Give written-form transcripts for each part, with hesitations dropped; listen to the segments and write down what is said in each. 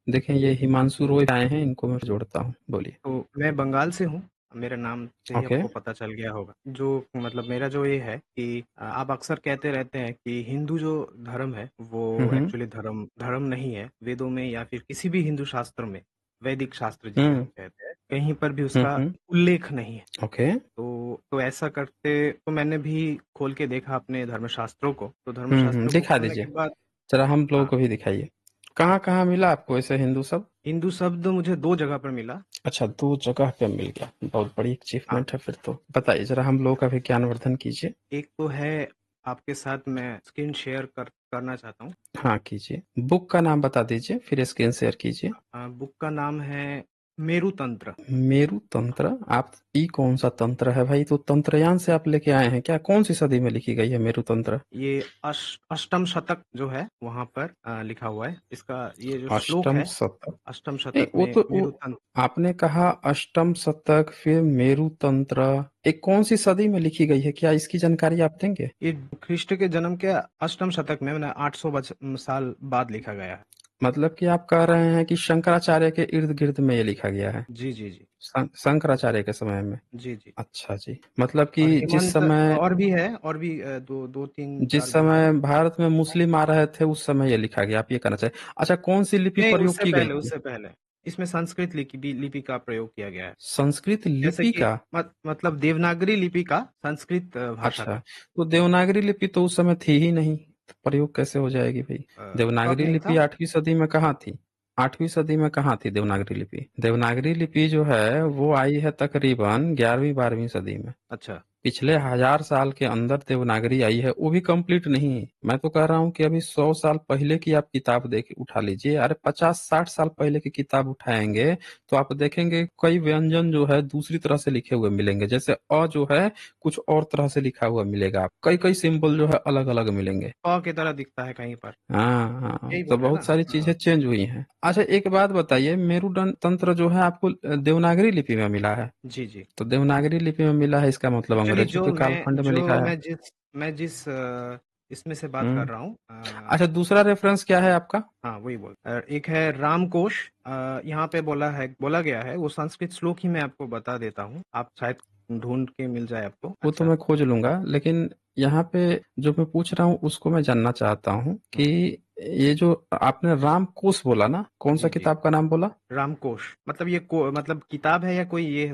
देखें ये हिमांशु रॉय आए हैं, इनको मैं जोड़ता हूँ, बोलिए। तो मैं बंगाल से हूँ। मेरे नाम से ही ओके। आपको पता चल गया होगा। जो मतलब मेरा जो ये है कि आप अक्सर कहते रहते हैं कि हिंदू जो धर्म है वो हम्म। एक्चुअली धर्म धर्म नहीं है। वेदों में या फिर किसी भी हिंदू शास्त्र में, वैदिक शास्त्र जिसे हम्म। हम कहते हैं, कहीं पर भी उसका हम्म। उल्लेख नहीं है। ओके। तो ऐसा करते तो मैंने भी खोल के देखा अपने धर्मशास्त्रों को, तो धर्मशास्त्रों को दिखा खोलने दीजिए, के बाद जरा हम लोगों हाँ, को भी दिखाइए। कहाँ कहाँ मिला आपको ऐसे हिंदू सब? हिंदू शब्द मुझे 2 जगह पर मिला। अच्छा, 2 जगह पे मिल गया, बहुत बड़ी हाँ, अचीवमेंट है फिर तो। बताइए जरा, हम लोगों का भी ज्ञानवर्धन कीजिए। एक तो है, आपके साथ मैं स्क्रीन शेयर करना चाहता हूँ। हाँ कीजिए, बुक का नाम बता दीजिए फिर स्क्रीन शेयर कीजिए। बुक का नाम है मेरु तंत्र। मेरु तंत्र? आप ई कौन सा तंत्र है भाई? तो तंत्रयान से आप लेके आए हैं क्या? कौन सी सदी में लिखी गई है मेरु तंत्र? ये अष्टम शतक जो है वहां पर लिखा हुआ है। इसका ये जो श्लोक अष्टम है, शतक? अष्टम नहीं, शतक वो में तो वो मेरु तंत्र। आपने कहा अष्टम शतक, फिर मेरु तंत्र। एक कौन सी सदी में लिखी गई है, क्या इसकी जानकारी आप देंगे? ये ख्रिस्ट के जन्म के अष्टम शतक में 800 साल बाद लिखा गया है। मतलब कि आप कह रहे हैं कि शंकराचार्य के इर्द गिर्द में ये लिखा गया है? जी जी जी। शंकराचार्य के समय में? जी जी। अच्छा जी, मतलब और कि हेमंत और भी है, और भी दो दो तीन जिस चार गुरु समय हैं। भारत में मुस्लिम आ रहे थे उस समय ये लिखा गया, आप ये कहना चाहिए? अच्छा, कौन सी लिपि नहीं, प्रयोग की गई थी? उससे पहले इसमें संस्कृत लिपि का प्रयोग किया गया है। संस्कृत जैसे लिपि कि का? मतलब देवनागरी लिपि का संस्कृत भाषा अच्छा, का तो देवनागरी लिपि तो उस समय थी ही नहीं, तो प्रयोग कैसे हो जाएगी भाई? कब देवनागरी नहीं लिपि था? 8वीं सदी में कहाँ थी? 8वीं सदी में कहाँ थी देवनागरी लिपि? देवनागरी लिपि जो है वो आई है तकरीबन 11वीं 12वीं सदी में। अच्छा। पिछले 1000 साल के अंदर देवनागरी आई है, वो भी कंप्लीट नहीं। मैं तो कह रहा हूँ कि अभी 100 साल पहले की आप किताब देख उठा लीजिए, अरे 50-60 साल पहले की किताब उठाएंगे तो आप देखेंगे कई व्यंजन जो है दूसरी तरह से लिखे हुए मिलेंगे। जैसे अ जो है कुछ और तरह से लिखा हुआ मिलेगा, आप कई कई सिंबल जो है अलग अलग मिलेंगे। की तरह दिखता है कहीं पर। हाँ हाँ, यही तो बोल रहे हैं बहुत ना? सारी हाँ। चीजें चेंज हुई हैं। अच्छा, एक बात बताइए, मेरुदंड तंत्र जो है आपको देवनागरी लिपि में मिला है? जी जी। तो देवनागरी लिपि में मिला है, इसका मतलब एक्चुअली अंग्रेजों के कालखंड में जो लिखा है? मैं जिस इसमें से बात कर हम्म। रहा हूँ, अच्छा, दूसरा रेफरेंस क्या है आपका? हाँ वही बोल, एक है रामकोश। यहाँ पे बोला गया है, वो संस्कृत श्लोक ही मैं आपको बता देता हूँ, आप शायद ढूंढ के मिल जाए आपको। वो तो अच्छा। मैं खोज लूंगा, लेकिन यहाँ पे जो मैं पूछ रहा हूँ उसको मैं जानना चाहता हूँ कि ये जो आपने रामकोश बोला ना, कौन सा जी जी। किताब का नाम बोला? रामकोश मतलब मतलब किताब है या कोई ये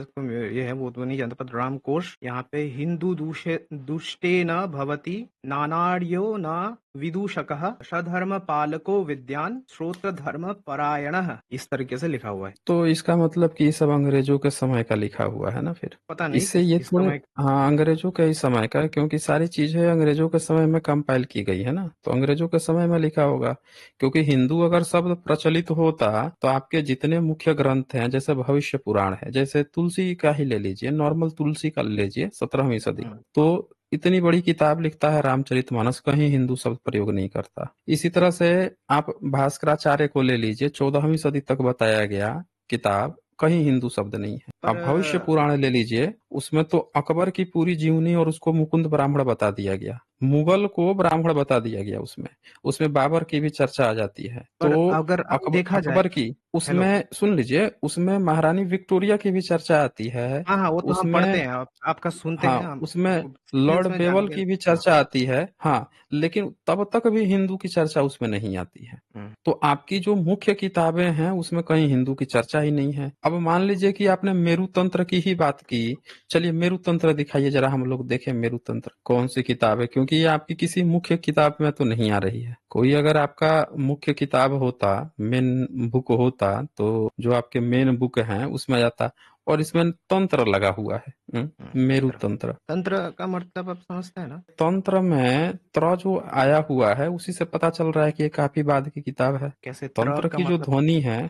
है वो तो नहीं जानता, पर रामकोश यहाँ पे हिंदू दुष्टे न भवति नानार्यो न विदूषकः सधर्म पालको विद्यान श्रोत्र धर्म परायण, इस तरीके से लिखा हुआ है। तो इसका मतलब कि ये सब अंग्रेजों के समय का लिखा हुआ है ना फिर? पता नहीं इससे ये किस थोड़े, समय। हाँ अंग्रेजों के ही समय का है, क्योंकि सारी चीजें अंग्रेजों के समय में कंपाइल की गई है ना, तो अंग्रेजों के समय में लिखा होगा। क्योंकि हिंदू अगर शब्द प्रचलित होता तो आपके जितने मुख्य ग्रंथ हैं, जैसे भविष्य पुराण है, जैसे तुलसी का ही ले लीजिए, नॉर्मल तुलसी का ले लीजिए, 17वीं सदी, तो इतनी बड़ी किताब लिखता है रामचरितमानस, कहीं हिंदू शब्द प्रयोग नहीं करता। इसी तरह से आप भास्कराचार्य को ले लीजिए, 14वीं सदी तक बताया गया किताब, कहीं हिंदू शब्द नहीं है। पर अब भविष्य पुराण ले लीजिए, उसमें तो अकबर की पूरी जीवनी और उसको मुकुंद ब्राह्मण बता दिया गया, मुगल को ब्राह्मण बता दिया गया। उसमें उसमें बाबर की भी चर्चा आ जाती है, पर तो अगर अब अकबर देखा जाए। अकबर की, हेलो। उसमें सुन लीजिए, उसमें महारानी विक्टोरिया की भी चर्चा आती है। हाँ हाँ, वो तो हम पढ़ते उसमें, हैं, आपका सुनते हाँ, हैं हम उसमें उसको लॉर्ड डिटेल्स में बेवल जानेंगे। की भी हाँ। चर्चा आती है, हाँ, लेकिन तब तक भी हिंदू की चर्चा उसमें नहीं आती है। हम्म। तो आपकी जो मुख्य किताबें हैं उसमें कहीं हिंदू की चर्चा ही नहीं है। अब मान लीजिए कि आपने मेरु तंत्र की ही बात की, चलिए मेरु तंत्र दिखाइए जरा, हम लोग देखें मेरु तंत्र कौन सी किताब है, क्योंकि ये आपकी किसी मुख्य किताब में तो नहीं आ रही है। कोई अगर आपका मुख्य किताब होता, मेन बुक होता, तो जो आपके मेन बुक हैं उसमें आ जाता, और इसमें तंत्र लगा हुआ है। मेरु तंत्र। तंत्र। तंत्र का मतलब आप समझते हैं ना? तंत्र में त्र जो आया हुआ है उसी से पता चल रहा है कि ये काफी बाद की किताब है। कैसे त्र तंत्र का की जो मतलब? ध्वनि है,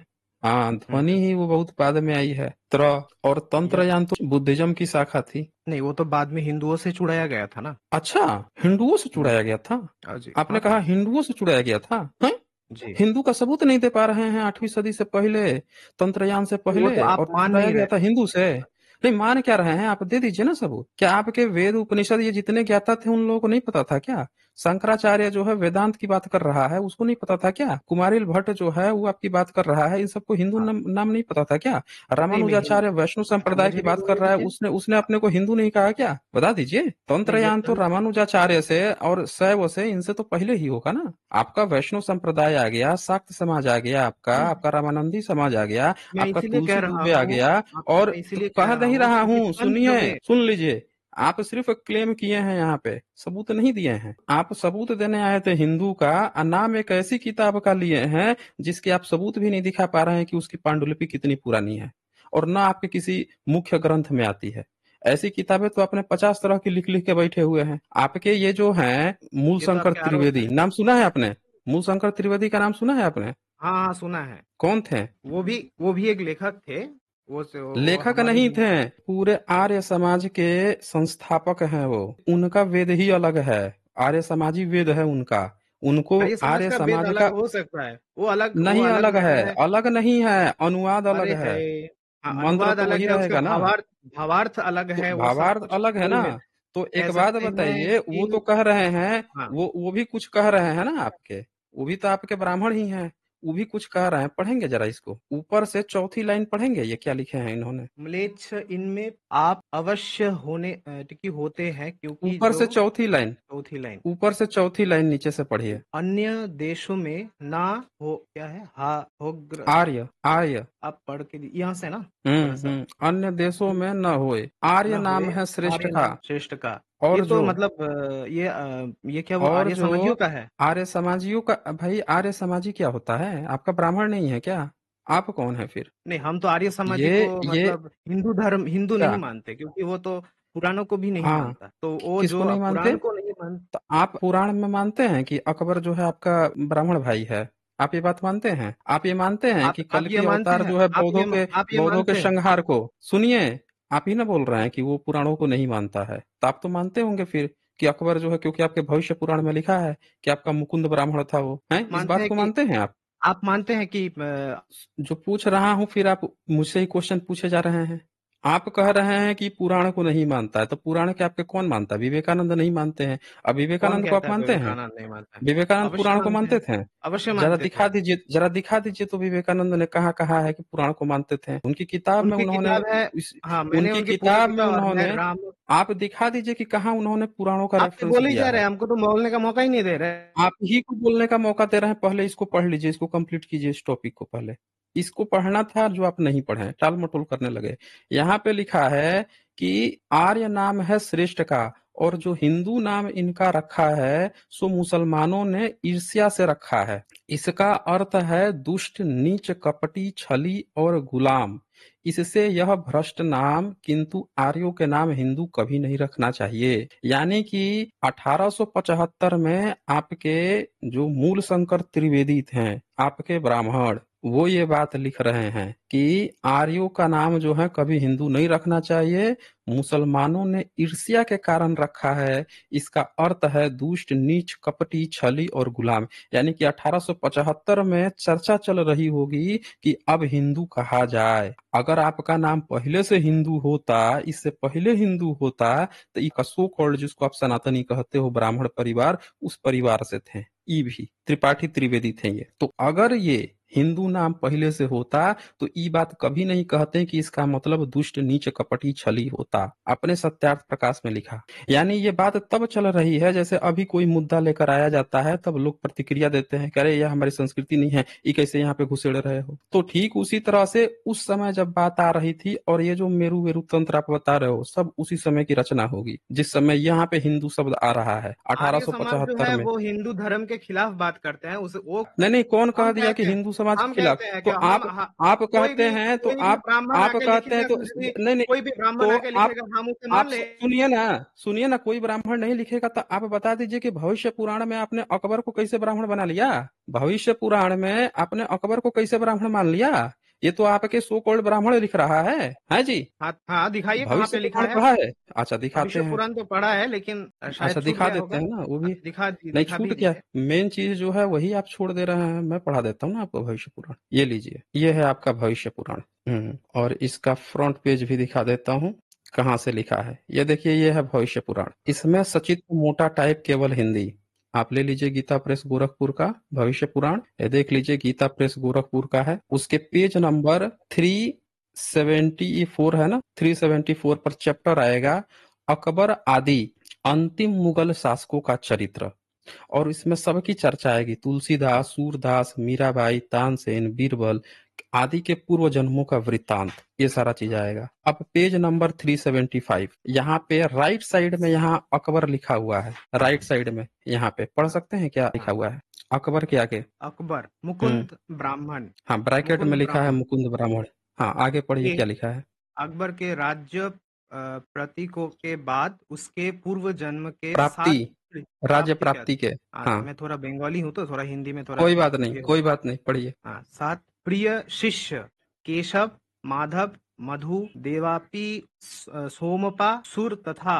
हाँ ध्वनि हम्म। ही वो बहुत बाद में आई है, त्र। और या तंत्रयान तो बुद्धिज्म की शाखा थी। नहीं, वो तो बाद में हिंदुओं से छुड़ाया गया था ना। अच्छा, हिंदुओं से हम्म। चुराया गया था? जी आपने कहा हाँ। हिंदुओं से चुराया गया था, हैं? जी। हिंदू का सबूत नहीं दे पा रहे हैं? 8वीं सदी से पहले, तंत्रयान से वो तो पहले, आप और मान चुराया नहीं गया रहे। था हिंदू से? नहीं मान क्या रहे हैं आप? दे दीजिए ना सबूत। क्या आपके वेद उपनिषद ये जितने ज्ञाता थे उन लोगों को नहीं पता था क्या? शंकराचार्य जो है वेदांत की बात कर रहा है, उसको नहीं पता था क्या? कुमारिल भट्ट जो है वो आपकी बात कर रहा है, इन सबको हिंदू नाम नहीं पता था क्या? नहीं, मैं हिंद रामानुजाचार्य वैष्णव संप्रदाय मुझे की भी बात कर बोले रहा है, थे। उसने उसने अपने को हिंदू नहीं कहा क्या? बता दीजिए। नहीं, तंत्रयान तो वेदांत रामानुजाचार्य से और शैव से, इनसे तो पहले ही होगा ना। आपका वैष्णव संप्रदाय आ गया, शाक्त समाज आ गया, आपका हाँ, आपका रामानंदी समाज आ गया, मैं आपका इसीलिए कह तुलसी रहा दुबे आ हूँ, गया। और मैं तो इसीलिए कह कह रहा नहीं हूँ रहा कि हूँ, जितवन जो सुनिए, में सुन लीजिए। आप सिर्फ क्लेम किए हैं, यहाँ पे सबूत नहीं दिए हैं। आप सबूत देने आए थे हिंदू का, और नाम एक ऐसी किताब का लिए हैं जिसके आप सबूत भी नहीं दिखा पा रहे हैं कि उसकी पांडुलिपि कितनी पुरानी है, और ना आपके किसी मुख्य ग्रंथ में आती है। ऐसी किताबें तो आपने 50 तरह की लिख लिख के बैठे हुए हैं। आपके ये जो हैं मूल ये तो शंकर आपके आरोप त्रिवेदी, हैं। नाम सुना है आपने? मूल शंकर त्रिवेदी का नाम सुना है आपने? हाँ, हाँ, सुना है। कौन थे? वो भी एक लेखक थे। वो लेखक हमारे नहीं थे, हिंदू। पूरे आर्य समाज के संस्थापक हैं वो। उनका वेद ही अलग है, आर्य समाजी वेद है उनका। उनको आर्य समाज आर्य का वेद समाज अलग का हो सकता है, वो नहीं, अलग अलग है, है। अलग नहीं है, अनुवाद अलग अरे है। है। हाँ, मंत्र अनुवाद तो अलग वही है, उसका रहेगा ना। भावार्थ भावार्थ अलग तो है, वो सब भावार्थ कुछ अलग है ना। तालमेल। तो कह एक बात सकते हैं बताइए, वो तो कि कह रहे हैं, हाँ, वो भी कुछ कह रहे हैं ना आपके। वो भी तो आपके ब्राह्मण ही हैं। वो भी कुछ कह रहे हैं, पढ़ेंगे जरा इसको, ऊपर से चौथी लाइन पढ़ेंगे, ये क्या लिखे हैं इन्होंने। म्लेच्छ इनमें आप अवश्य टिकी होते हैं, क्योंकि ऊपर जो से चौथी लाइन, चौथी लाइन ऊपर से चौथी लाइन नीचे से पढ़िए। अन्य देशों में ना हो, क्या है, हा होग्र। आर्य, आर्य। आप पढ़ के यहाँ से ना थोड़ा सा अन्य देशों में न होए, आर्य ना नाम होए, है श्रेष्ठ आर्य का। नाम श्रेष्ठ का। ये और तो जो मतलब ये क्या वो और आर्य जो समाजियों का है? आर्य समाजियों का, भाई आर्य समाजी क्या होता है? आपका ब्राह्मण नहीं है क्या? आप कौन है फिर? नहीं, हम तो आर्य समाजी ये को ये मतलब हिंदू क्या? नहीं मानते, क्योंकि वो तो पुराणों को भी नहीं हाँ, मानता, तो वो किसको जो नहीं मानते? पुराण को नहीं मान। तो आप पुराण में मानते हैं कि अकबर जो है आपका ब्राह्मण भाई है? आप ये बात मानते हैं? आप ये मानते हैं कि आप ये कल्कि मानते अवतार हैं, जो है आप ये बौद्धों के मानते हैं। संहार को, सुनिए, आप ही ना बोल रहे हैं कि वो पुराणों को नहीं मानता है, तो आप तो मानते होंगे फिर कि अकबर जो है, क्योंकि आपके भविष्य पुराण में लिखा है कि आपका मुकुंद ब्राह्मण था वो, है, इस मानते बात हैं को कि मानते हैं आप? आप मानते हैं कि जो पूछ रहा हूं, फिर आप मुझसे ही क्वेश्चन पूछे जा रहे हैं। आप कह रहे हैं कि पुराण को नहीं मानता है, तो पुराण के आपके कौन मानता है? विवेकानंद नहीं मानते हैं। अब कौन विवेकानंद को आप कहता है मानते हैं? विवेकानंद नहीं मानता है? विवेकानंद अवश्य पुराण को मानते मानते हैं, थे? अवश्य जरा मानते थे। दिखा दीजिए, जरा दिखा दीजिए तो विवेकानंद ने कहाँ कहा है कि पुराण को मानते थे? उनकी किताब में उनकी उन्होंने किताब है। हाँ, मैंने उनकी उनकी पूरी किताब में किताब, और मैं उन्होंने, राम। आप दिखा दीजिए कि कहाँ उन्होंने पुराणों का आप तो रेफरेंस बोले ही दिया जा रहे है। हैं, हमको तो बोलने का मौका ही नहीं दे रहे। आप ही को बोलने का मौका दे रहे हैं, पहले इसको पढ़ लीजिए, इसको कंप्लीट कीजिए, इस टॉपिक को पहले। इसको पढ़ना था जो आप नहीं पढ़े, टाल मटोल करने लगे। यहाँ पे लिखा है कि आर्य नाम है श्रेष्ठ का, और जो हिंदू नाम इनका रखा है सो मुसलमानों ने ईर्ष्या से रखा है। इसका अर्थ है दुष्ट, नीच, कपटी, छली और गुलाम। इससे यह भ्रष्ट नाम, किंतु आर्यों के नाम हिंदू कभी नहीं रखना चाहिए। यानी कि 1875 में आपके जो मूल शंकर त्रिवेदी थे, आपके ब्राह्मण, वो ये बात लिख रहे हैं कि आर्यों का नाम जो है कभी हिंदू नहीं रखना चाहिए, मुसलमानों ने ईर्ष्या के कारण रखा है। इसका अर्थ है दुष्ट, नीच, कपटी, छली और गुलाम। यानी कि 1875 में चर्चा चल रही होगी कि अब हिंदू कहा जाए। अगर आपका नाम पहले से हिंदू होता, इससे पहले हिंदू होता, तो ये कसो कॉल्ड, जिसको आप सनातनी कहते हो, ब्राह्मण परिवार, उस परिवार से थे। ये भी त्रिपाठी त्रिवेदी थे ये। तो अगर ये हिंदू नाम पहले से होता, तो ये बात कभी नहीं कहते कि इसका मतलब दुष्ट, नीच, कपटी, छली होता। अपने सत्यार्थ प्रकाश में लिखा। यानी ये बात तब चल रही है जैसे अभी कोई मुद्दा लेकर आया जाता है, तब लोग प्रतिक्रिया देते हैं कि अरे यह हमारी संस्कृति नहीं है, ये कैसे यहाँ पे घुसेड़ रहे हो। तो ठीक उसी तरह से उस समय जब बात आ रही थी, और ये जो मेरू वेरू तंत्र आप बता रहे हो, सब उसी समय की रचना होगी जिस समय यहाँ पे हिंदू शब्द आ रहा है आर्य समाज जो 1875 है में। वो हिंदू धर्म के खिलाफ बात करते हैं, उस वो नहीं नहीं, कौन कह हम दिया कि कहते हैं हिंदू समाज के हम खिलाफ? कहते हैं कि तो आप कहते हैं, तो कोई भी ब्राह्मण आप आके कहते हैं लिखेगा तो कुछ भी, नहीं नहीं, कोई भी ब्राह्मण तो आके लिखेगा, हम उसे मान ले। सुनिए ना, सुनिए ना, कोई ब्राह्मण नहीं लिखेगा तो आप बता दीजिए कि भविष्य पुराण में आपने अकबर को कैसे ब्राह्मण बना लिया? भविष्य पुराण में आपने अकबर को कैसे ब्राह्मण मान लिया? ये तो आपके सो कॉल्ड ब्राह्मण लिख रहा है जी। हाँ, हाँ, दिखाइए कहाँ भविष्य पे लिखा पुराण है। पढ़ा है? अच्छा दिखाते भविष्य हैं। पुराण तो पढ़ा है, लेकिन शायद अच्छा छूट दिखा गया देते होगा। हैं ना वो भी। नहीं, दिखा छूट भी क्या, दीजिए। मेन चीज जो है वही आप छोड़ दे रहे हैं। मैं पढ़ा देता हूँ ना आपको भविष्य पुराण, ये लीजिए, ये है आपका भविष्य पुराण। और इसका फ्रंट पेज भी दिखा देता हूँ कहाँ से लिखा है। ये देखिए, ये है भविष्य पुराण। इसमें सचित्र मोटा टाइप केवल हिंदी, आप ले लीजिए गीता प्रेस गोरखपुर का भविष्य पुराण, ये देख लीजिए गीता प्रेस गोरखपुर का है, उसके पेज नंबर 374 है ना, 374 पर चैप्टर आएगा अकबर आदि अंतिम मुगल शासकों का चरित्र। और इसमें सबकी चर्चा आएगी, तुलसीदास, सूरदास, मीराबाई, तानसेन, बीरबल आदि के पूर्व जन्मों का वृत्तांत, ये सारा चीज आएगा। अब पेज नंबर 375, यहाँ पे राइट साइड में यहाँ अकबर लिखा हुआ है, राइट साइड में यहाँ पे पढ़ सकते हैं क्या लिखा हाँ, हुआ है अकबर के आगे? अकबर हम्म। मुकुंद ब्राह्मण। हाँ, ब्रैकेट में मुकुंद लिखा है ब्राह्मण मुकुंद ब्राह्मण। हाँ, आगे पढ़िए के क्या लिखा है। अकबर के राज्य प्रतीकों के बाद उसके पूर्व जन्म के प्राप्ति, 7 राज्य प्राप्ति क्या? प्राप्ति के। अच्छा, हाँ, मैं थोड़ा बंगाली हूँ तो थोड़ा हिंदी में थोड़ा कोई बात नहीं, ये कोई होगा। बात नहीं, पढ़िए। हाँ, 7 प्रिय शिष्य केशव, माधव, मधु, देवापी, सोमपा, सुर तथा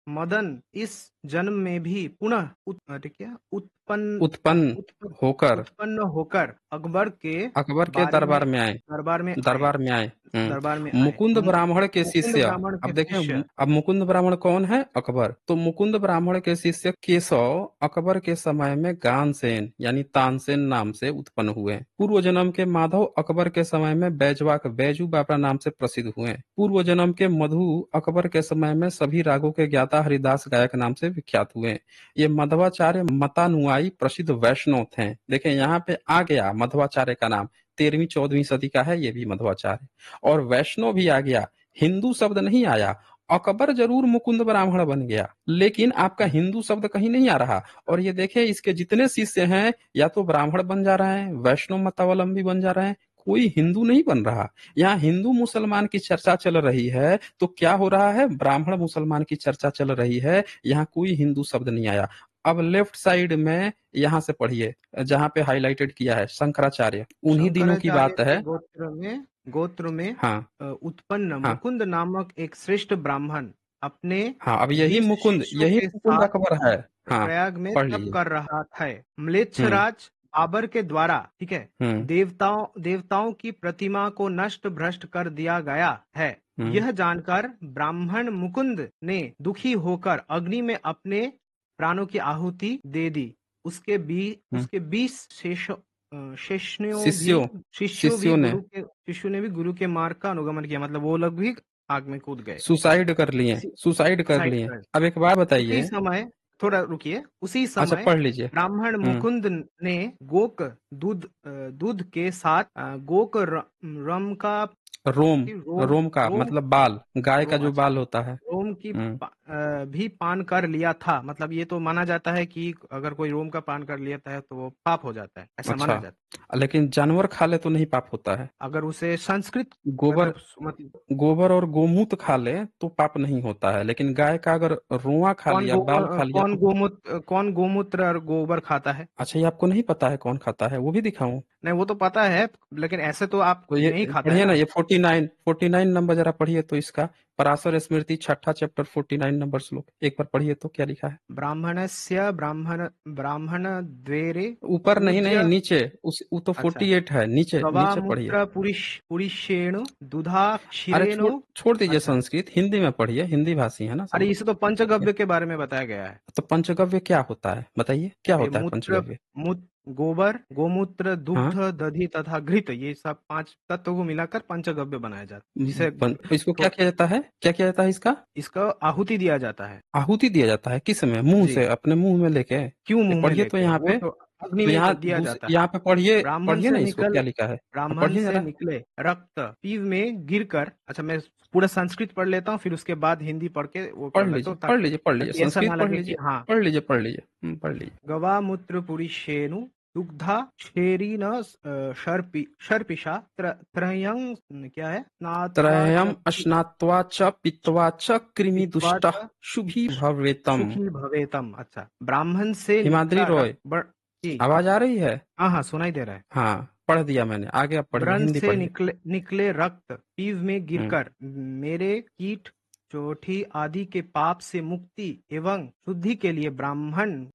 मदन इस जन्म में भी पुनः क्या उत्पन्न उत्पन्न उत्पन्न होकर उत्पन्न होकर अकबर के अकबर के बारे में दरबार में आए, दरबार में आए। दरबार में आए। दरबार में आए मुकुंद ब्राह्मण के मुकुंद शिष्य। ब्राह्मण के अब देखें, शिष्य। अब मुकुंद ब्राह्मण कौन है? अकबर। तो मुकुंद ब्राह्मण के शिष्य केशव अकबर के समय में गानसेन यानी तानसेन नाम से उत्पन्न हुए। पूर्व जन्म के माधव अकबर के समय में बैजवाक बैजू बाबा नाम से प्रसिद्ध हुए। पूर्व जन्म के मधु अकबर के समय में सभी रागों के ज्ञाता हरिदास गायक नाम से विख्यात हुए। ये मध्वाचार्य मतानुयायी प्रसिद्ध वैष्णव थे। देखें यहाँ पे आ गया मध्वाचार्य का नाम, 13वीं 14वीं सदी का है ये भी मध्वाचार्य। और वैष्णव भी आ गया, हिंदू शब्द नहीं आया। अकबर जरूर मुकुंद ब्राह्मण बन गया, लेकिन आपका हिंदू शब्द कहीं नहीं आ रहा। और ये देखे इसके जितने शिष्य हैं या तो ब्राह्मण बन जा रहे हैं, वैष्णव मतावलंबी बन जा रहे हैं, कोई हिंदू नहीं बन रहा। यहाँ हिंदू मुसलमान की चर्चा चल रही है तो क्या हो रहा है, ब्राह्मण मुसलमान की चर्चा चल रही है, यहाँ कोई हिंदू शब्द नहीं आया। अब लेफ्ट साइड में यहाँ से पढ़िए, जहाँ पे हाईलाइटेड किया है शंकराचार्य, उन्हीं दिनों की शंकराचार्य बात के है। गोत्र में हाँ, उत्पन्न हाँ, मुकुंद नामक एक श्रेष्ठ ब्राह्मण अपने हाँ, अब यही 20 मुकुंद, शिष्यों यही के मुकुंद साथ अकबर है। हाँ, प्रयाग में पढ़ तप लीजिए। कर रहा था। म्लेच्छ हम्म। राज बाबर के द्वारा, ठीक है, हम्म। देवताओं की प्रतिमा को नष्ट भ्रष्ट कर दिया गया है। हम्म। यह जानकर ब्राह्मण मुकुंद ने दुखी होकर अग्नि में अपने प्राणों की आहुति दे दी। हम्म। उसके 20 शिष्यों भी शिष्यों शिष्यों भी शिष्यों ने गुरु के शिष्यों ने भी गुरु के मार्ग का अनुगमन किया, मतलब वो लोग भी आग में कूद गए। सुसाइड कर लिए, उसी सुसाइड कर साइड लिए। पर अब एक बात उसी बताइए। समय थोड़ा रुकिए, उसी अच्छा, समय पढ़ लीजिए। ब्राह्मण हम्म। मुकुंद ने दूध के साथ गोक रम का रोम, रोम रोम का रोम मतलब बाल, गाय का रोम जो अच्छा, बाल होता है। रोम की हम्म। भी पान कर लिया था। मतलब ये तो माना जाता है कि अगर कोई रोम का पान कर लेता है तो वो पाप हो जाता है, ऐसा माना अच्छा, जाता है। लेकिन जानवर खा ले तो नहीं पाप होता है। अगर उसे संस्कृत गोबर, मतलब गोबर और गोमूत्र खा ले तो पाप नहीं होता है, लेकिन गाय का अगर रोआ खा लिया, बाल खा लिया तो। कौन गोमूत्र और गोबर खाता है? अच्छा, ये आपको नहीं पता है कौन खाता है? वो भी दिखाऊं? नहीं, वो तो पता है, लेकिन ऐसे तो आप तो ये नहीं खाता है पढ़िए ना, ना। ये 49 नंबर जरा पढ़िए तो इसका, पराशर स्मृति छठा चैप्टर 49 नंबर श्लोक एक बार पढ़िए तो क्या लिखा है। ब्राह्मणस्य ब्राह्मण द्वेरे ऊपर नहीं, नहीं, पूज्य। नीचे, उस वो तो अच्छा, 48 है, नीचे नीचे पढ़िए। गवामूत्र पुरुषेणु दुधा अरे क्षीरेणु। छोड़ छोड़ दीजिए अच्छा, संस्कृत, हिंदी में पढ़िए, हिंदी भाषी है ना अरे सब। इसे तो पंचगव्य के बारे में बताया गया है। तो पंचगव्य क्या होता है बताइए, क्या ये होता है पंचगव्य? गोबर, गोमूत्र, हाँ। दुग्ध, दधि तथा घृत, ये सब 5 तत्वों को मिलाकर पंचगव्य बनाया जाता है, जिसे इसको क्या थो- किया जाता है, क्या किया जाता है इसका? इसका आहुति दिया जाता है। आहुति दिया जाता है किस में? मुंह जी, से, अपने मुंह में लेके? क्यों ये मुंह में पढ़िए तो लेके? यहाँ वो पे। तो अग्नि तो में यहाँ दिया जाता है। यहाँ पे पढ़िए, ब्राह्मण पढ़िए से ना इसको निकल क्या लिखा है। हाँ, ब्राह्मण पढ़िए से जरा। निकले रक्त पीव में गिरकर। अच्छा, मैं पूरा संस्कृत पढ़ लेता हूँ, फिर उसके बाद हिंदी पढ़ के वो कर पढ़ लेता लीजिए, हूँ, पढ़ ताकि लीजिए, पढ़ लीजिए, ताकि ऐसा ना संस्कृत पढ़ लगे कि लीजिए, हाँ। पढ़ लीजिए, पढ़ लीजिए। पढ़ लीजिए। गवामूत्र पुरुषेनु दुग्धा क्षेरी न शर्पिषा त्रयं, क्या है, स्नात्वा त्रयम् च अश्नात्वा च पीत्वा च कृमि पीत्वा दुष्टः च शुभी भवेतम। सुखी भवेतम। अच्छा, ब्राह्मण से हिमाद्री निकला रॉय, रक्त जी। आवाज आ रही है? हाँ हाँ, सुनाई दे रहा है। हाँ, पढ़ दिया मैंने, आगे आप पढ़िए, व्रण हिंदी से पढ़िए। निकले रक्त पीव में हम्म। गिरकर मेरे कीट चोटी आदि के पाप से मुक्ति एवं शुद्धि के लिए ब्राह्मण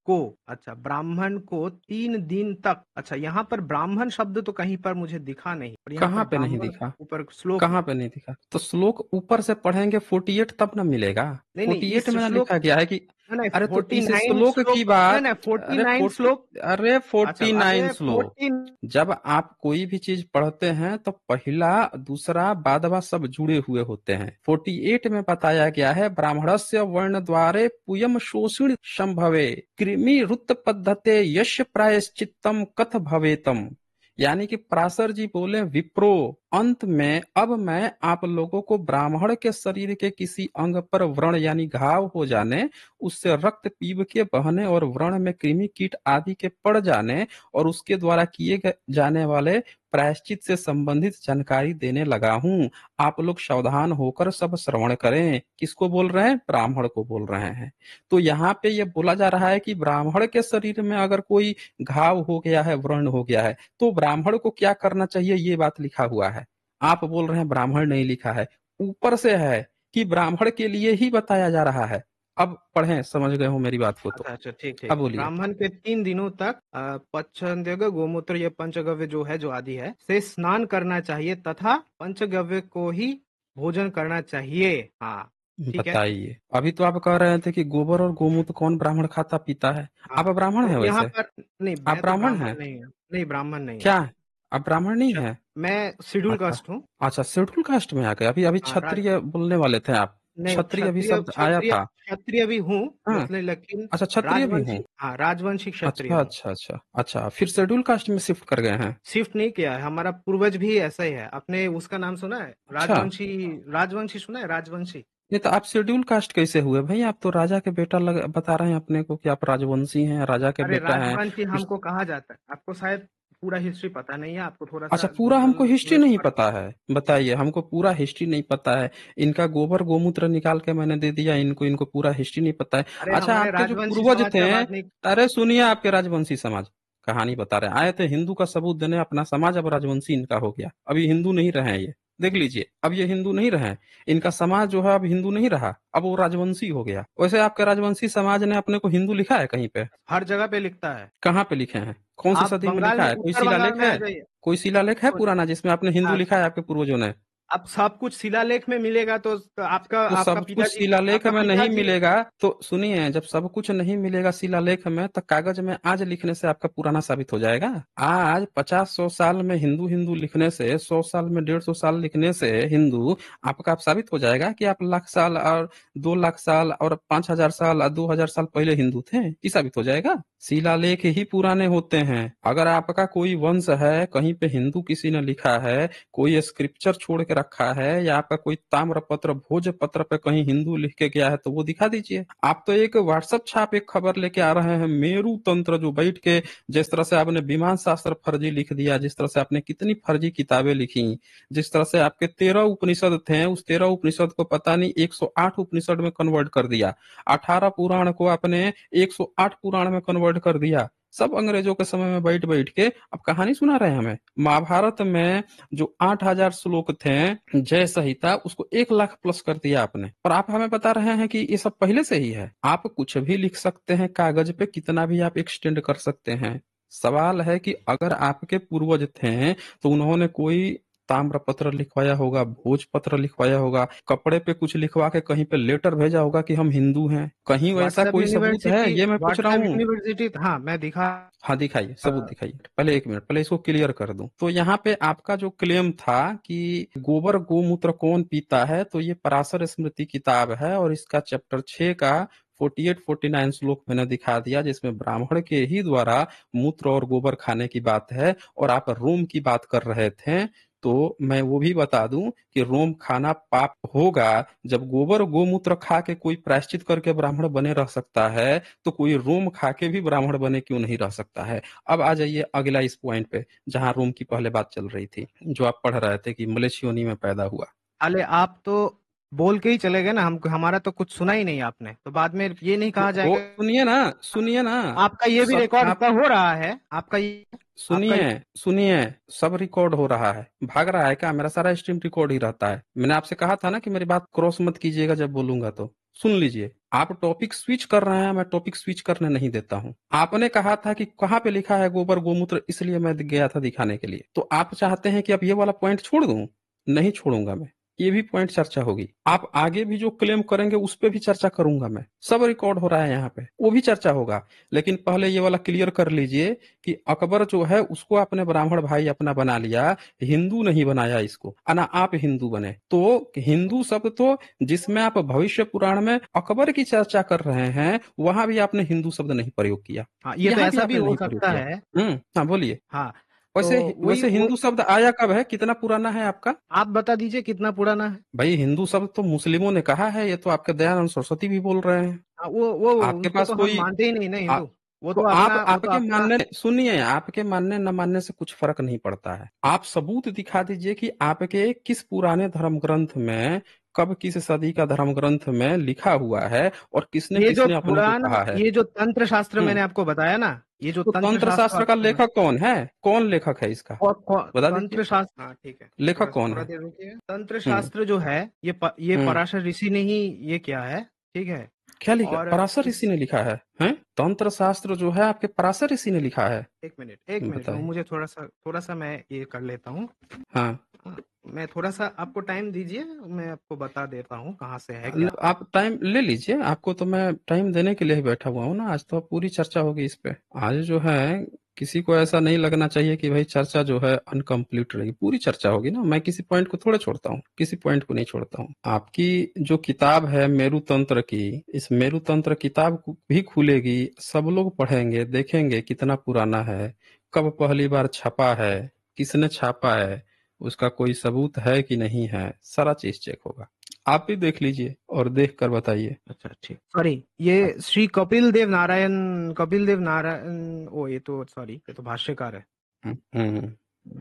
को 3 दिन तक। अच्छा, यहाँ पर ब्राह्मण शब्द तो कहीं पर मुझे दिखा नहीं, और यहाँ पर कहाँ पे नहीं ब्राह्मण दिखा? ऊपर श्लोक कहाँ में। पे नहीं दिखा? तो श्लोक ऊपर से पढ़ेंगे 48 तब ना मिलेगा। नहीं नहीं, 48 इस में ना श्लोक लिखा गया है कि नहीं, अरे तो इस 49 श्लोक की श्लोक, नहीं बात, नहीं, अरे 49 श्लोक। अरे अच्छा, 49 अरे श्लोक। 14। जब आप कोई भी चीज पढ़ते हैं तो पहला दूसरा बादवा सब जुड़े हुए होते हैं। 48 में बताया गया है, ब्राह्मणस्य वर्ण द्वारे पुयम शोषिण संभवे कृमि रुत पद्धते यश प्रायश्चित्तम कथ भवेतम। यानी कि पराशर जी बोले, विप्रो अंत में अब मैं आप लोगों को ब्राह्मण के शरीर के किसी अंग पर व्रण यानी घाव हो जाने, उससे रक्त पीप के बहने और व्रण में कृमि कीट आदि के पड़ जाने और उसके द्वारा जाने वाले प्रायश्चित से संबंधित जानकारी देने लगा हूँ। आप लोग सावधान होकर सब श्रवण करें। किसको बोल रहे हैं? ब्राह्मण को बोल रहे हैं। तो यहाँ पे ये बोला जा रहा है कि ब्राह्मण के शरीर में अगर कोई घाव हो गया है, व्रण हो गया है, तो ब्राह्मण को क्या करना चाहिए, ये बात लिखा हुआ है। आप बोल रहे हैं ब्राह्मण नहीं लिखा है, ऊपर से है कि ब्राह्मण के लिए ही बताया जा रहा है। अब पढ़ें, समझ गए हो मेरी बात को तो। अच्छा अच्छा, ठीक अब ठीक। बोलिए। ब्राह्मण के 3 दिनों तक पचगव्य गोमूत्र, ये पंचगव्य जो है, जो आदि है, से स्नान करना चाहिए तथा पंचगव्य को ही भोजन करना चाहिए। हाँ, ठीक है। बताइए, अभी तो आप कह रहे थे कि गोबर और गोमूत्र कौन ब्राह्मण खाता पीता है। हाँ, आप ब्राह्मण तो हैं यहाँ वैसे? पर नहीं, आप मैं तो ब्राह्मण ब्राह्मण हैं? नहीं हूँ, नहीं ब्राह्मण नहीं हूँ। क्या? आप ब्राह्मण नहीं हैं? मैं शेड्यूल अच्छा। कास्ट हूँ। अच्छा, शेड्यूल कास्ट में आ गए। अभी अभी हाँ, क्षत्रिय बोलने वाले थे आप। नहीं, क्षत्रिय अभी शब्द आया था। क्षत्रिय भी हूँ, हाँ। मतलब, लेकिन अच्छा, क्षत्रिय भी हूँ। राजवंशी, हाँ, राजवंशी क्षत्रिय अच्छा हूँ। अच्छा अच्छा अच्छा, फिर शेड्यूल कास्ट में शिफ्ट कर गए हैं। शिफ्ट नहीं किया है, हमारा पूर्वज भी ऐसा ही है। आपने उसका नाम सुना है, अच्छा। राजवंशी? राजवंशी सुना है, राजवंशी? नहीं तो आप शेड्यूल कास्ट कैसे हुए भाई? आप तो राजा के बेटा बता रहे हैं अपने को कि आप राजवंशी हैं, राजा के अरे, बेटा हैं। राजवंशी हमको कहा जाता है। आपको शायद पूरा हिस्ट्री पता नहीं है, आपको थोड़ा अच्छा, सा पूरा हमको हिस्ट्री नॉलेज नहीं पड़। पता है? बताइए, हमको पूरा हिस्ट्री नहीं पता है। इनका गोबर गोमूत्र निकाल के मैंने दे दिया इनको, इनको पूरा हिस्ट्री नहीं पता है। अरे, अच्छा, हमारे आपके जो राजवंशी पूर्वज समाज थे, का बात नहीं। अरे सुनिए, आपके राजवंशी समाज कहानी बता रहे हैं, आए थे हिंदू का सबूत देने अपना समाज, अब राजवंशी इनका हो गया। अभी हिंदू नहीं रहे हैं ये, देख लीजिए, अब ये हिंदू नहीं रहे हैं। इनका समाज जो है अब हिंदू नहीं रहा, अब वो राजवंशी हो गया। वैसे आपके राजवंशी समाज ने अपने को हिंदू लिखा है कहीं पे? हर जगह पे लिखता है। कहाँ पे लिखे हैं? कौन सी आप सदी में बंगाल लिखा में, है? कोई उत्तर बंगाल शिलालेख में है? आ जाइए। कोई शिलालेख है तो पुराना जिसमें आपने हिंदू आप लिखा है, आपके पूर्वजों ने? आप सब कुछ शिलालेख में मिलेगा, तो आपका तो आपका सब कुछ पिताजी, शिलालेख आपका में नहीं पिताजी। मिलेगा तो सुनिए, जब सब कुछ नहीं मिलेगा शिलालेख में, तो कागज में आज लिखने से आपका पुराना साबित हो जाएगा? आज 50-100 साल में हिंदू हिंदू लिखने से, 100 साल में 150 साल लिखने से हिंदू आपका आप साबित हो जाएगा कि आप लाख साल और 2 लाख साल और 5,000 साल और 2,000 साल पहले हिंदू थे? ये साबित हो जाएगा। शिलालेख ही पुराने होते हैं। अगर आपका कोई वंश है, कहीं पे हिंदू किसी ने लिखा है, कोई स्क्रिप्चर छोड़ के रखा है, या आपका कोई ताम्र पत्र भोज पत्र पे कहीं हिंदू लिख के गया है, तो वो दिखा दीजिए। आप तो एक व्हाट्सएप छाप एक खबर लेके आ रहे हैं, मेरू तंत्र जो बैठ के, जिस तरह से आपने विमान शास्त्र फर्जी लिख दिया, जिस तरह से आपने कितनी फर्जी किताबें लिखी, जिस तरह से आपके 13 उपनिषद थे, उस 13 उपनिषद को पता नहीं 108 उपनिषद में कन्वर्ट कर दिया। 18 पुराण को आपने 108 पुराण में कन्वर्ट कर दिया। सब अंग्रेजों के समय में बैठ बैठ के अब कहानी सुना रहे हैं हमें। महाभारत में जो 8,000 श्लोक थे, जय संहिता, उसको 1 लाख प्लस कर दिया आपने, और आप हमें बता रहे हैं कि ये सब पहले से ही है। आप कुछ भी लिख सकते हैं कागज पे, कितना भी आप एक्सटेंड कर सकते हैं। सवाल है कि अगर आपके पूर्वज थे तो उन्होंने कोई ताम्र पत्र लिखवाया होगा, भोज पत्र लिखवाया होगा, कपड़े पे कुछ लिखवा के कहीं पे लेटर भेजा होगा कि हम हिंदू हैं। कहीं वैसा कोई सबूत है? ये मैं पूछ रहा व्हाट्सएप हूँ। यूनिवर्सिटी, हाँ, मैं दिखा। हाँ दिखाइए, सबूत दिखाइए। पहले एक मिनट, पहले इसको क्लियर कर दूं। तो यहाँ पे आपका जो क्लेम था कि गोबर गोमूत्र कौन पीता है, तो ये पराशर स्मृति किताब है और इसका चैप्टर 6 का 48-49 श्लोक मैंने दिखा दिया, जिसमें ब्राह्मण के ही द्वारा मूत्र और गोबर खाने की बात है। और आप रोम की बात कर रहे थे, तो मैं वो भी बता दूं कि रोम खाना पाप होगा। जब गोबर गोमूत्र खा के कोई प्रायश्चित करके ब्राह्मण बने रह सकता है, तो कोई रोम खा के भी ब्राह्मण बने क्यों नहीं रह सकता है? अब आ जाइए अगला इस पॉइंट पे, जहां रोम की पहले बात चल रही थी, जो आप पढ़ रहे थे कि मलेशियन योनि में पैदा हुआ। अले, आप तो बोल के ही चले गए ना, हमको, हमारा तो कुछ सुना ही नहीं आपने, तो बाद में ये नहीं तो कहा हो, जाएगा। सुनिए ना, सुनिए ना। आपका ये भी सब रिकॉर्ड आप का हो रहा है, आपका ये, आपका सुनिए, सुनिए, सब रिकॉर्ड हो रहा है। भाग रहा है क्या? मेरा सारा स्ट्रीम रिकॉर्ड ही रहता है। मैंने आपसे कहा था ना कि मेरी बात क्रॉस मत कीजिएगा जब बोलूंगा तो। सुन लीजिए, आप टॉपिक स्विच कर रहे हैं, मैं टॉपिक स्विच करने नहीं देता हूं। आपने कहा था कि कहाँ पे लिखा है गोबर गोमूत्र, इसलिए मैं गया था दिखाने के लिए। तो आप चाहते हैं कि अब ये वाला पॉइंट छोड़ दूं? नहीं छोड़ूंगा मैं। ये भी पॉइंट चर्चा होगी। आप आगे भी जो क्लेम करेंगे उस पे भी चर्चा करूंगा मैं, सब रिकॉर्ड हो रहा है यहाँ पे, वो भी चर्चा होगा। लेकिन पहले ये वाला क्लियर कर लीजिए कि अकबर जो है उसको आपने ब्राह्मण भाई अपना बना लिया, हिंदू नहीं बनाया इसको, ना आप हिंदू बने। तो हिंदू शब्द तो जिसमें आप भविष्य पुराण में अकबर की चर्चा कर रहे हैं वहां भी आपने हिंदू शब्द नहीं प्रयोग किया, हाँ, ये तो यहाँ भी ऐसा भी आपने हो नहीं प्रयोग सकता किया। है। हाँ बोलिए। हाँ, वैसे तो वही वैसे वो हिंदू शब्द आया कब है, कितना पुराना है आपका? आप बता दीजिए कितना पुराना है? भाई हिंदू शब्द तो मुस्लिमों ने कहा है, ये तो आपके दयानंद सरस्वती भी बोल रहे हैं। हाँ, वो आपके उसको पास तो हम कोई मानते ही नहीं ना आ, हिंदू। तो आप वो तो आपके अपना। मानने, सुनिए, आपके मानने न मानने से कुछ फर्क नहीं पड़ता है। आप सबूत दिखा दीजिए कि आपके किस पुराने धर्म ग्रंथ में, कब किस सदी का धर्म ग्रंथ में लिखा हुआ है और किसने किसने अपने को कहा है। ये जो तंत्र शास्त्र हम्म मैंने आपको बताया ना, ये जो तो तंत्र तंत्र शास्त्र शास्त्र का आपको लेखक कौन है, कौन लेखक है इसका, बता दीजिए। तंत्र शास्त्र, हाँ ठीक है, लेखक कौन थोड़ा है? देर रुकिए। तंत्र हम्म शास्त्र जो है, ये हम्म पराशर ऋषि ने ही ये किया है, ठीक है। क्या लिखा, और पराशर ऋषि इस ने लिखा है? हैं, तंत्र शास्त्र जो है आपके पराशर ऋषि ने लिखा है? एक मिनट बताइए। मुझे थोड़ा सा मैं ये कर लेता हूँ। हाँ, हाँ, मैं थोड़ा सा आपको टाइम दीजिए, मैं आपको बता देता हूँ कहाँ से है क्या। आप टाइम ले लीजिए, आपको तो मैं टाइम देने के लिए ही बैठा हुआ हूँ ना। आज तो पूरी चर्चा होगी इस पे। आज जो है किसी को ऐसा नहीं लगना चाहिए कि भाई चर्चा जो है अनकम्प्लीट रही, पूरी चर्चा होगी ना। मैं किसी पॉइंट को थोड़े छोड़ता हूँ, किसी पॉइंट को नहीं छोड़ता हूँ। आपकी जो किताब है मेरु तंत्र की, इस मेरु तंत्र किताब भी खुलेगी, सब लोग पढ़ेंगे, देखेंगे कितना पुराना है, कब पहली बार छपा है, किसने छापा है, उसका कोई सबूत है कि नहीं है, सारा चीज चेक होगा। आप भी देख लीजिए और देख कर बताइए। अच्छा ठीक, सॉरी, ये श्री कपिल देव नारायण, ओ ये तो सॉरी, ये तो भाष्यकार है, हम्म,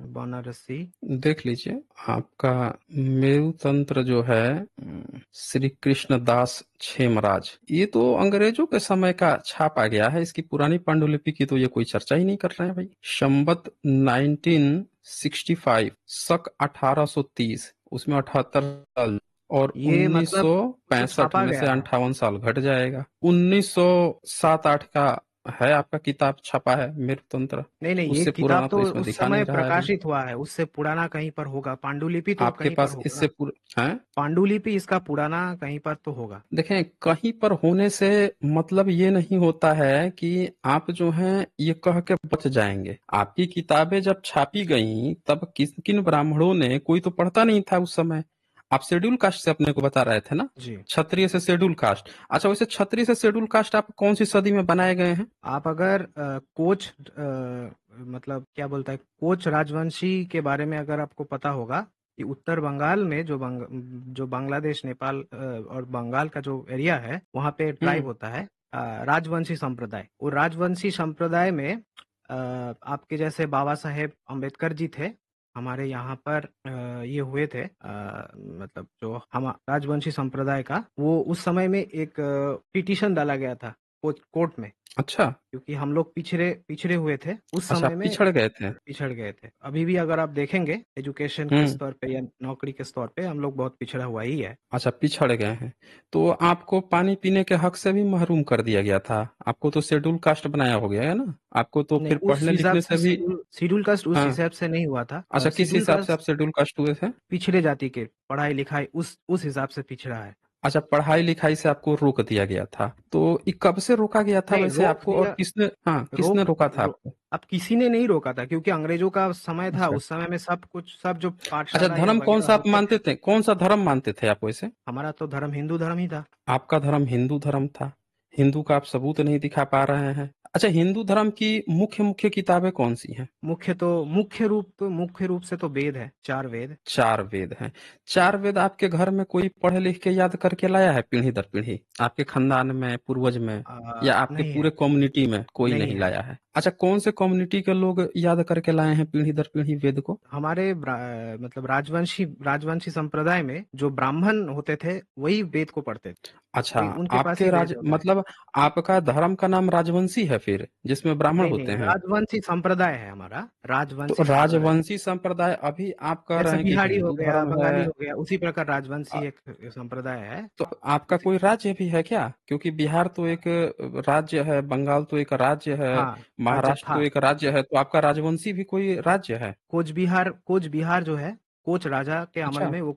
बनारसी। देख लीजिए। आपका मेरु तंत्र जो है श्री कृष्ण दास छेमराज, ये तो अंग्रेजों के समय का छापा गया है। इसकी पुरानी पांडुलिपि की तो ये कोई चर्चा ही नहीं कर रहे हैं भाई। संवत 1965, शक 1830, उसमें 78 साल, और ये मतलब ये 1965 छापा में से गया है। 58 साल घट जाएगा। 1907-8 का है आपका किताब छपा है मेरु तंत्र। नहीं नहीं, ये उससे किताब पुराना तो तो इसमें उस दिखा नहीं समय रहा है अभी। प्रकाशित हुआ है, उससे पुराना कहीं पर होगा, पांडुलिपि तो आपके कहीं पर पास होगा। इससे है? पांडुलिपि इसका पुराना कहीं पर तो होगा। देखें, कहीं पर होने से मतलब ये नहीं होता है कि आप जो हैं ये कह के बच जाएंगे। आपकी किताबें जब छापी गई तब किस किन ब्राह्मणों ने, कोई तो पढ़ता नहीं था उस समय। आप शेड्यूल कास्ट से अपने को बता रहे थे ना, जी। क्षत्रिय से शेड्यूल कास्ट। अच्छा, वैसे क्षत्रिय से शेड्यूल कास्ट आप कौन सी सदी में बनाए गए हैं? आप अगर कोच मतलब क्या बोलता है, कोच राजवंशी के बारे में अगर आपको पता होगा कि उत्तर बंगाल में जो बांग्लादेश, नेपाल और बंगाल का जो एरिया है, वहाँ पे ट्राइब हम्म होता है राजवंशी संप्रदाय। वो राजवंशी संप्रदाय में आपके जैसे बाबा साहेब अम्बेडकर जी थे, हमारे यहाँ पर ये हुए थे, मतलब जो हम राजवंशी संप्रदाय का, वो उस समय में एक पिटीशन डाला गया था कोर्ट में, अच्छा। क्योंकि हम लोग पिछड़े पिछड़े हुए थे उस अच्छा, समय में, पिछड़ गए थे। पिछड़ गए थे। अभी भी अगर आप देखेंगे एजुकेशन के हम्म स्तर पे या नौकरी के स्तर पे, हम लोग बहुत पिछड़ा हुआ ही है। अच्छा, पिछड़ गए हैं। तो आपको पानी पीने के हक से भी महरूम कर दिया गया था। आपको तो शेड्यूल कास्ट बनाया हो गया है ना, आपको तो नहीं, फिर उस पढ़ने हिसाब लिखने से से भी। शेड्यूल कास्ट उस हाँ। हिसाब से नहीं हुआ था। अच्छा, किस शेड्यूल हिसाब से आप कास्ट शेड्यूल कास्ट हुए थे? पिछड़े जाति के पढ़ाई लिखाई उस हिसाब से पिछड़ा है। अच्छा, पढ़ाई लिखाई से आपको रोक दिया गया था। तो ये कब से रोका गया था नहीं, वैसे रोक आपको, और दिया, किसने, हाँ, किसने रोक रोका था रो, आपको? अब किसी ने नहीं रोका था, क्योंकि अंग्रेजों का समय था। अच्छा। उस समय में सब कुछ, सब जो अच्छा, पाठशाला या धर्म कौन वगैरह सा आप होते थे। मानते थे, कौन सा धर्म मानते थे आप वैसे? हमारा तो धर्म हिंदू धर्म ही था। आपका धर्म हिंदू धर्म था। हिंदू का आप सबूत नहीं दिखा पा रहे हैं। अच्छा, हिंदू धर्म की मुख्य मुख्य किताबें कौन सी हैं? मुख्य रूप से तो वेद है, 4 वेद। 4 वेद हैं। 4 वेद आपके घर में कोई पढ़ लिख के याद करके लाया है पीढ़ी दर पीढ़ी, आपके खानदान में, पूर्वज में, या आपके नहीं पूरे है, कम्युनिटी में कोई नहीं नहीं है। लाया है? अच्छा, कौन से कम्युनिटी के लोग याद करके लाए हैं पीढ़ी दर पीढ़ी वेद को? हमारे मतलब राजवंशी संप्रदाय में जो ब्राह्मण होते थे वही वेद को पढ़ते थे, अच्छा, वही उनके पास ही आपके वेद राज होता है। मतलब आपका धर्म का नाम राजवंशी है फिर, जिसमें ब्राह्मण नहीं नहीं, होते हैं? राजवंशी संप्रदाय है हमारा, तो राजवंशी संप्रदाय। राजवंशी संप्रदाय, अभी आप कह रहे जैसे हैं कि बिहारी हो हिंदू गया, धर्म है। बंगाली हो गया, उसी प्रकार राजवंशी एक संप्रदाय है। तो आपका कोई राज्य भी है क्या? क्योंकि बिहार तो एक राज्य है, बंगाल तो एक राज्य है, हाँ, राज्य महाराष्ट्र तो था। एक राज्य है, तो आपका राजवंशी भी कोई राज्य है? कोच बिहार जो है, कोच राजा के अमल अच्छा। में वो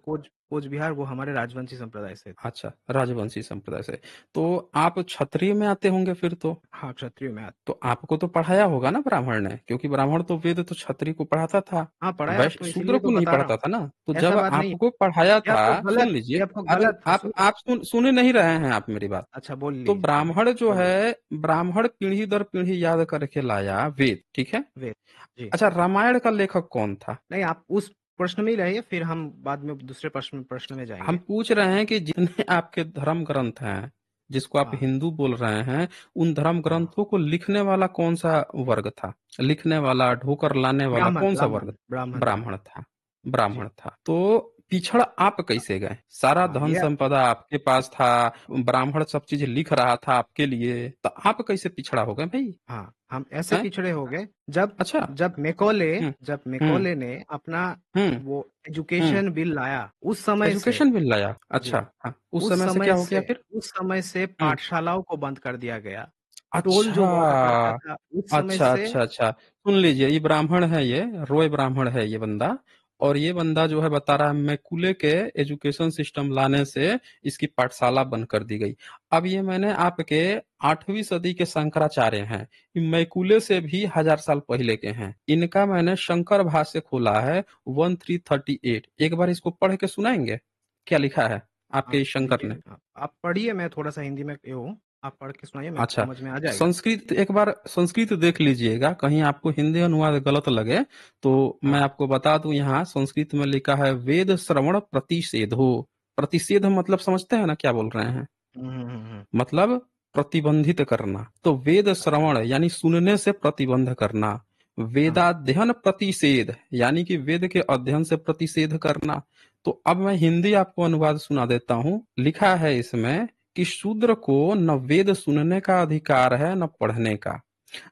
कोच बिहार वो हमारे राजवंशी संप्रदाय से थे। अच्छा, राजवंशी संप्रदाय से। तो आप क्षत्रिय में आते होंगे फिर तो। हाँ, क्षत्रियो में तो आपको तो पढ़ाया होगा ना ब्राह्मण ने, क्योंकि ब्राह्मण तो वेद तो क्षत्रिय को पढ़ाता था। हाँ, पढ़ाया वैश्य तो शूद्र इसीलिए तो को नहीं बता रहा पढ़ाता हूँ। था ना। तो ऐसा जब बात नहीं है। आपको पढ़ाया ये था, आपको सुन गलत लीजिए। ये आपको अरे गलत सुन आप सुन नहीं रहे हैं आप मेरी बात। अच्छा बोल तो लीजिए, ब्राह्मण जो बोलिए। है, ब्राह्मण पीढ़ी दर पीढ़ी याद करके लाया वेद, ठीक है। वेद, जी। अच्छा, रामायण का लेखक कौन था? नहीं, आप उस प्रश्न में ही रहिए, फिर हम बाद में दूसरे प्रश्न प्रश्न में हम जाएँगे। पूछ रहे हैं कि जितने आपके धर्म ग्रंथ हैं, जिसको आप हाँ, हिंदू बोल रहे हैं, उन धर्म हाँ। ग्रंथों को लिखने वाला कौन सा वर्ग था? लिखने वाला, ढोकर लाने वाला ब्राह्मण, कौन सा वर्ग? ब्राह्मण, ब्राह्मण था। ब्राह्मण था। जी। ब्राह्मण था। तो पिछड़ आप कैसे गए? सारा हाँ, धन ये संपदा आपके पास था, ब्राह्मण सब चीज लिख रहा था आपके लिए, तो आप कैसे पिछड़ा हो गए भाई? हाँ, हम ऐसे हैं? पिछड़े हो गए जब अच्छा। जब हम्म। मैकॉले ने अपना हम्म। वो हम्म। एजुकेशन बिल लाया, उस समय से एजुकेशन बिल लाया, अच्छा। जी, हाँ, उस समय से क्या हो गया फिर? उस समय से हम्म। पाठशालाओं को बंद कर दिया गया। टोल जो हुआ करता अच्छा। था, उस समय अच्छा, से अच्छा, अच्छा, सुन लीजिए, ये ब्राह्मण है, ये रोय ब्राह्मण है ये बंदा। और ये बंदा जो है बता रहा है मैकुले के एजुकेशन सिस्टम लाने से इसकी पाठशाला बंद कर दी गई। अब ये मैंने आपके 8वीं सदी के शंकराचार्य हैं, ये मैकुले से भी 1000 साल पहले के हैं। इनका मैंने शंकर भाष्य खोला है 1338। एक बार इसको पढ़ के सुनाएंगे, क्या लिखा है आपके आप इस शंकर दीजिए, ने? आप पढ़िए, मैं थोड़ा-सा हिंदी में ये हूँ, आप पढ़ के सुनाइए, मेरे को अच्छा, समझ में आ जाएगा। संस्कृत एक बार संस्कृत देख लीजिएगा, कहीं आपको हिंदी अनुवाद गलत लगे तो मैं हाँ। आपको बता दूं, यहाँ संस्कृत में लिखा है वेद श्रवण प्रतिषेधो। प्रतिषेध मतलब समझते हैं ना क्या बोल रहे हैं? हुँ, हुँ, हुँ, हुँ। मतलब प्रतिबंधित करना। तो वेद अच्छा, श्रवण यानी सुनने से प्रतिबंध करना। हाँ। वेदाध्ययन प्रतिषेध यानी कि वेद के अध्ययन से प्रतिषेध करना। तो अब मैं हिंदी आपको अनुवाद सुना देता हूँ। लिखा है इसमें कि शूद्र को न वेद सुनने का अधिकार है, न पढ़ने का,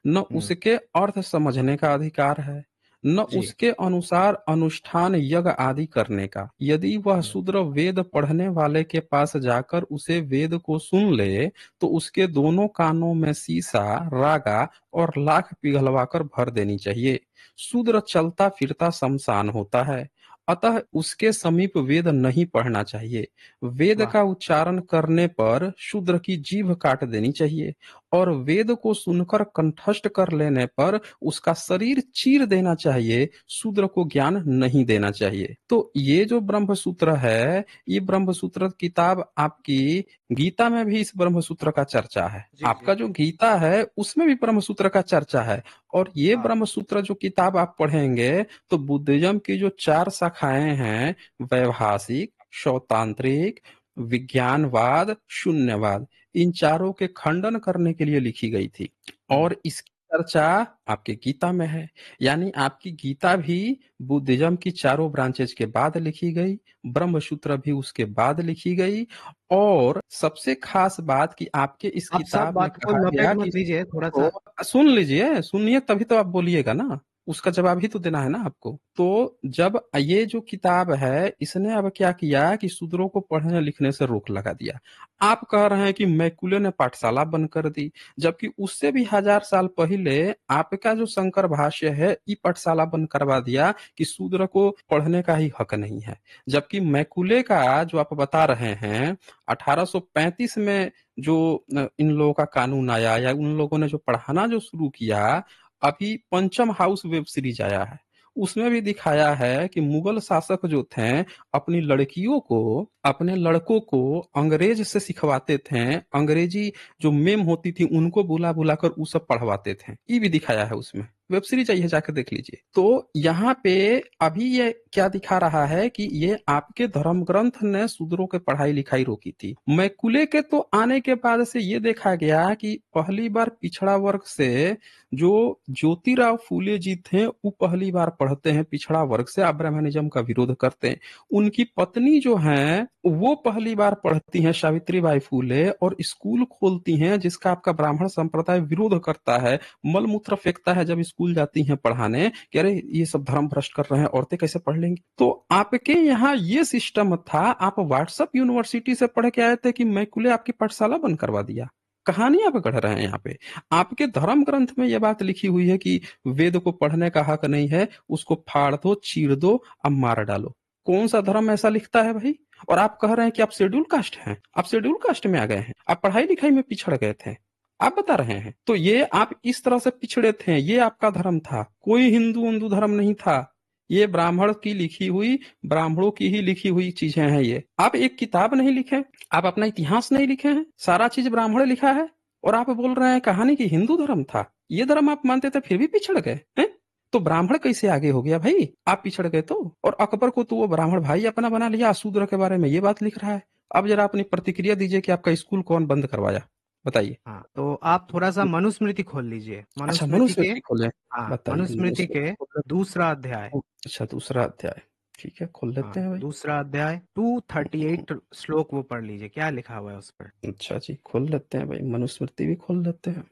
न हुँ, उसके अर्थ समझने का अधिकार है, न जी। उसके अनुसार अनुष्ठान यज्ञ आदि करने का। यदि वह हुँ, शूद्र वेद पढ़ने वाले के पास जाकर उसे वेद को सुन ले तो उसके दोनों कानों में सीसा, रागा और लाख पिघलवाकर भर देनी चाहिए। शूद्र चलता फिरता शमशान होता है, अतः उसके समीप वेद नहीं पढ़ना चाहिए। वेद वाह! का उच्चारण करने पर शूद्र की जीभ काट देनी चाहिए, और वेद को सुनकर कंठस्थ कर लेने पर उसका शरीर चीर देना चाहिए। शूद्र को ज्ञान नहीं देना चाहिए। तो ये जो ब्रह्म सूत्र है, ये ब्रह्म सूत्र किताब आपकी गीता में भी इस ब्रह्म सूत्र का चर्चा है। जी, आपका जी। जो गीता है उसमें भी ब्रह्म सूत्र का चर्चा है। और ये हाँ। ब्रह्म सूत्र जो किताब आप पढ़ेंगे तो बुद्धिज्म की जो 4 शाखाएं हैं, वैभाषिक, शौतांत्रिक, विज्ञानवाद, शून्यवाद, इन चारों के खंडन करने के लिए लिखी गई थी। हुँ, और इसकी चर्चा आपके गीता में है। यानी आपकी गीता भी बुद्धिज्म की चारों ब्रांचेज के बाद लिखी गई, ब्रह्म सूत्र भी उसके बाद लिखी गई। और सबसे खास बात कि आपके इस आप सब किताब में बात को कहा लपेट गया कि मत लीजिए को थोड़ा-सा। सुन लीजिए, सुनिए तभी तो आप बोलिएगा ना। उसका जवाब ही तो देना है ना आपको। तो जब ये जो किताब है इसने अब क्या किया कि शूद्रों को पढ़ने लिखने से रोक लगा दिया। आप कह रहे हैं कि मैकुले ने पाठशाला बंद कर दी, जबकि उससे भी 1000 साल पहले आपका जो शंकर भाष्य है ये पाठशाला बंद करवा दिया कि शूद्र को पढ़ने का ही हक नहीं है। जबकि मैकुले का जो आप बता रहे हैं 1835 में जो इन लोगों का कानून आया या उन लोगों ने जो पढ़ाना जो शुरू किया, अभी पंचम हाउस वेब सीरीज आया है, उसमें भी दिखाया है कि मुगल शासक जो थे अपनी लड़कियों को, अपने लड़कों को अंग्रेज से सिखवाते थे। अंग्रेजी जो मेम होती थी उनको बुला बुला कर वो सब पढ़वाते थे। ये भी दिखाया है उसमें, वेब सीरीज चाहिए जाकर देख लीजिए। तो यहाँ पे अभी ये क्या दिखा रहा है कि ये आपके धर्म ग्रंथ ने शूद्रों के पढ़ाई लिखाई रोकी थी। मैकुले के तो आने के बाद से ये देखा गया कि पहली बार पिछड़ा वर्ग से जो ज्योतिराव फूले जी थे वो पहली बार पढ़ते हैं पिछड़ा वर्ग से, अब्राह्मणिज्म का विरोध करते हैं। उनकी पत्नी जो हैं वो पहली बार पढ़ती हैं, सावित्रीबाई फूले, और स्कूल खोलती हैं जिसका आपका ब्राह्मण संप्रदाय विरोध करता है, मलमूत्र फेंकता है जब स्कूल जाती हैं पढ़ाने कि अरे ये सब धर्म भ्रष्ट कर रहे हैं, औरतें कैसे पढ़ लेंगी। तो आपके यहाँ ये सिस्टम था, आप व्हाट्सएप यूनिवर्सिटी से पढ़ के आए थे कि मैकुले आपकी पाठशाला बंद करवा दिया। कहानी आप गढ़ रहे हैं यहाँ पे। आपके धर्म ग्रंथ में यह बात लिखी हुई है कि वेद को पढ़ने का हक नहीं है, उसको फाड़ दो, चीर दो, अब मार डालो। कौन सा धर्म ऐसा लिखता है भाई? और आप कह रहे हैं कि आप शेड्यूल कास्ट हैं, आप शेड्यूल कास्ट में आ गए हैं, आप पढ़ाई लिखाई में पिछड़ गए थे, आप बता रहे हैं। तो ये आप इस तरह से पिछड़े थे, ये आपका धर्म था, कोई हिंदू हिंदू धर्म नहीं था। ये ब्राह्मण की लिखी हुई, ब्राह्मणों की ही लिखी हुई चीजें हैं ये। आप एक किताब नहीं लिखे, आप अपना इतिहास नहीं लिखे हैं, सारा चीज ब्राह्मण लिखा है, और आप बोल रहे हैं कहानी की हिंदू धर्म था। ये धर्म आप मानते थे फिर भी पिछड़ गए हैं। तो ब्राह्मण कैसे आगे हो गया भाई? आप पिछड़ गए तो। और अकबर को तो वो ब्राह्मण भाई अपना बना लिया, शूद्र के बारे में ये बात लिख रहा है। अब जरा अपनी प्रतिक्रिया दीजिए कि आपका स्कूल कौन बंद करवाया, बताइए। हाँ, तो आप थोड़ा-सा मनुस्मृति खोल लीजिए। अच्छा, मनुस्मृति के मनुस्मृति खोले, हाँ, बताइए मनुस्मृति मनुस्मृति के खोल लेते दूसरा अध्याय। हैं। अच्छा, दूसरा अध्याय, ठीक है, खोल लेते हाँ, हैं भाई। दूसरा अध्याय 238 श्लोक वो पढ़ लीजिए, क्या लिखा हुआ है उस पर? अच्छा जी, खोल लेते हैं भाई, मनुस्मृति भी खोल लेते हैं।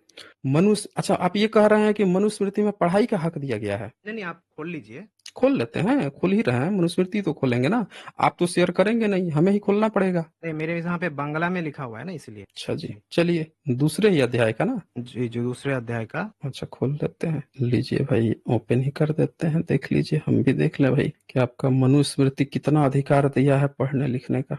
मनुस्म अच्छा, आप ये कह रहे हैं कि मनुस्मृति में पढ़ाई का हक दिया गया है? नहीं, नहीं, आप खोल लीजिए। खोल लेते हैं, खोल ही रहे हैं, मनुस्मृति तो खोलेंगे ना। आप तो शेयर करेंगे नहीं, हमें ही खोलना पड़ेगा। नहीं, मेरे यहाँ पे बांग्ला में लिखा हुआ है ना, इसलिए। अच्छा जी, जी। चलिए, दूसरे ही अध्याय का ना। जी, जो दूसरे अध्याय का। अच्छा, खोल लेते हैं, लीजिए भाई, ओपन ही कर देते हैं, देख लीजिए, हम भी देख लें भाई कि आपका मनुस्मृति कितना अधिकार दिया है पढ़ने लिखने का।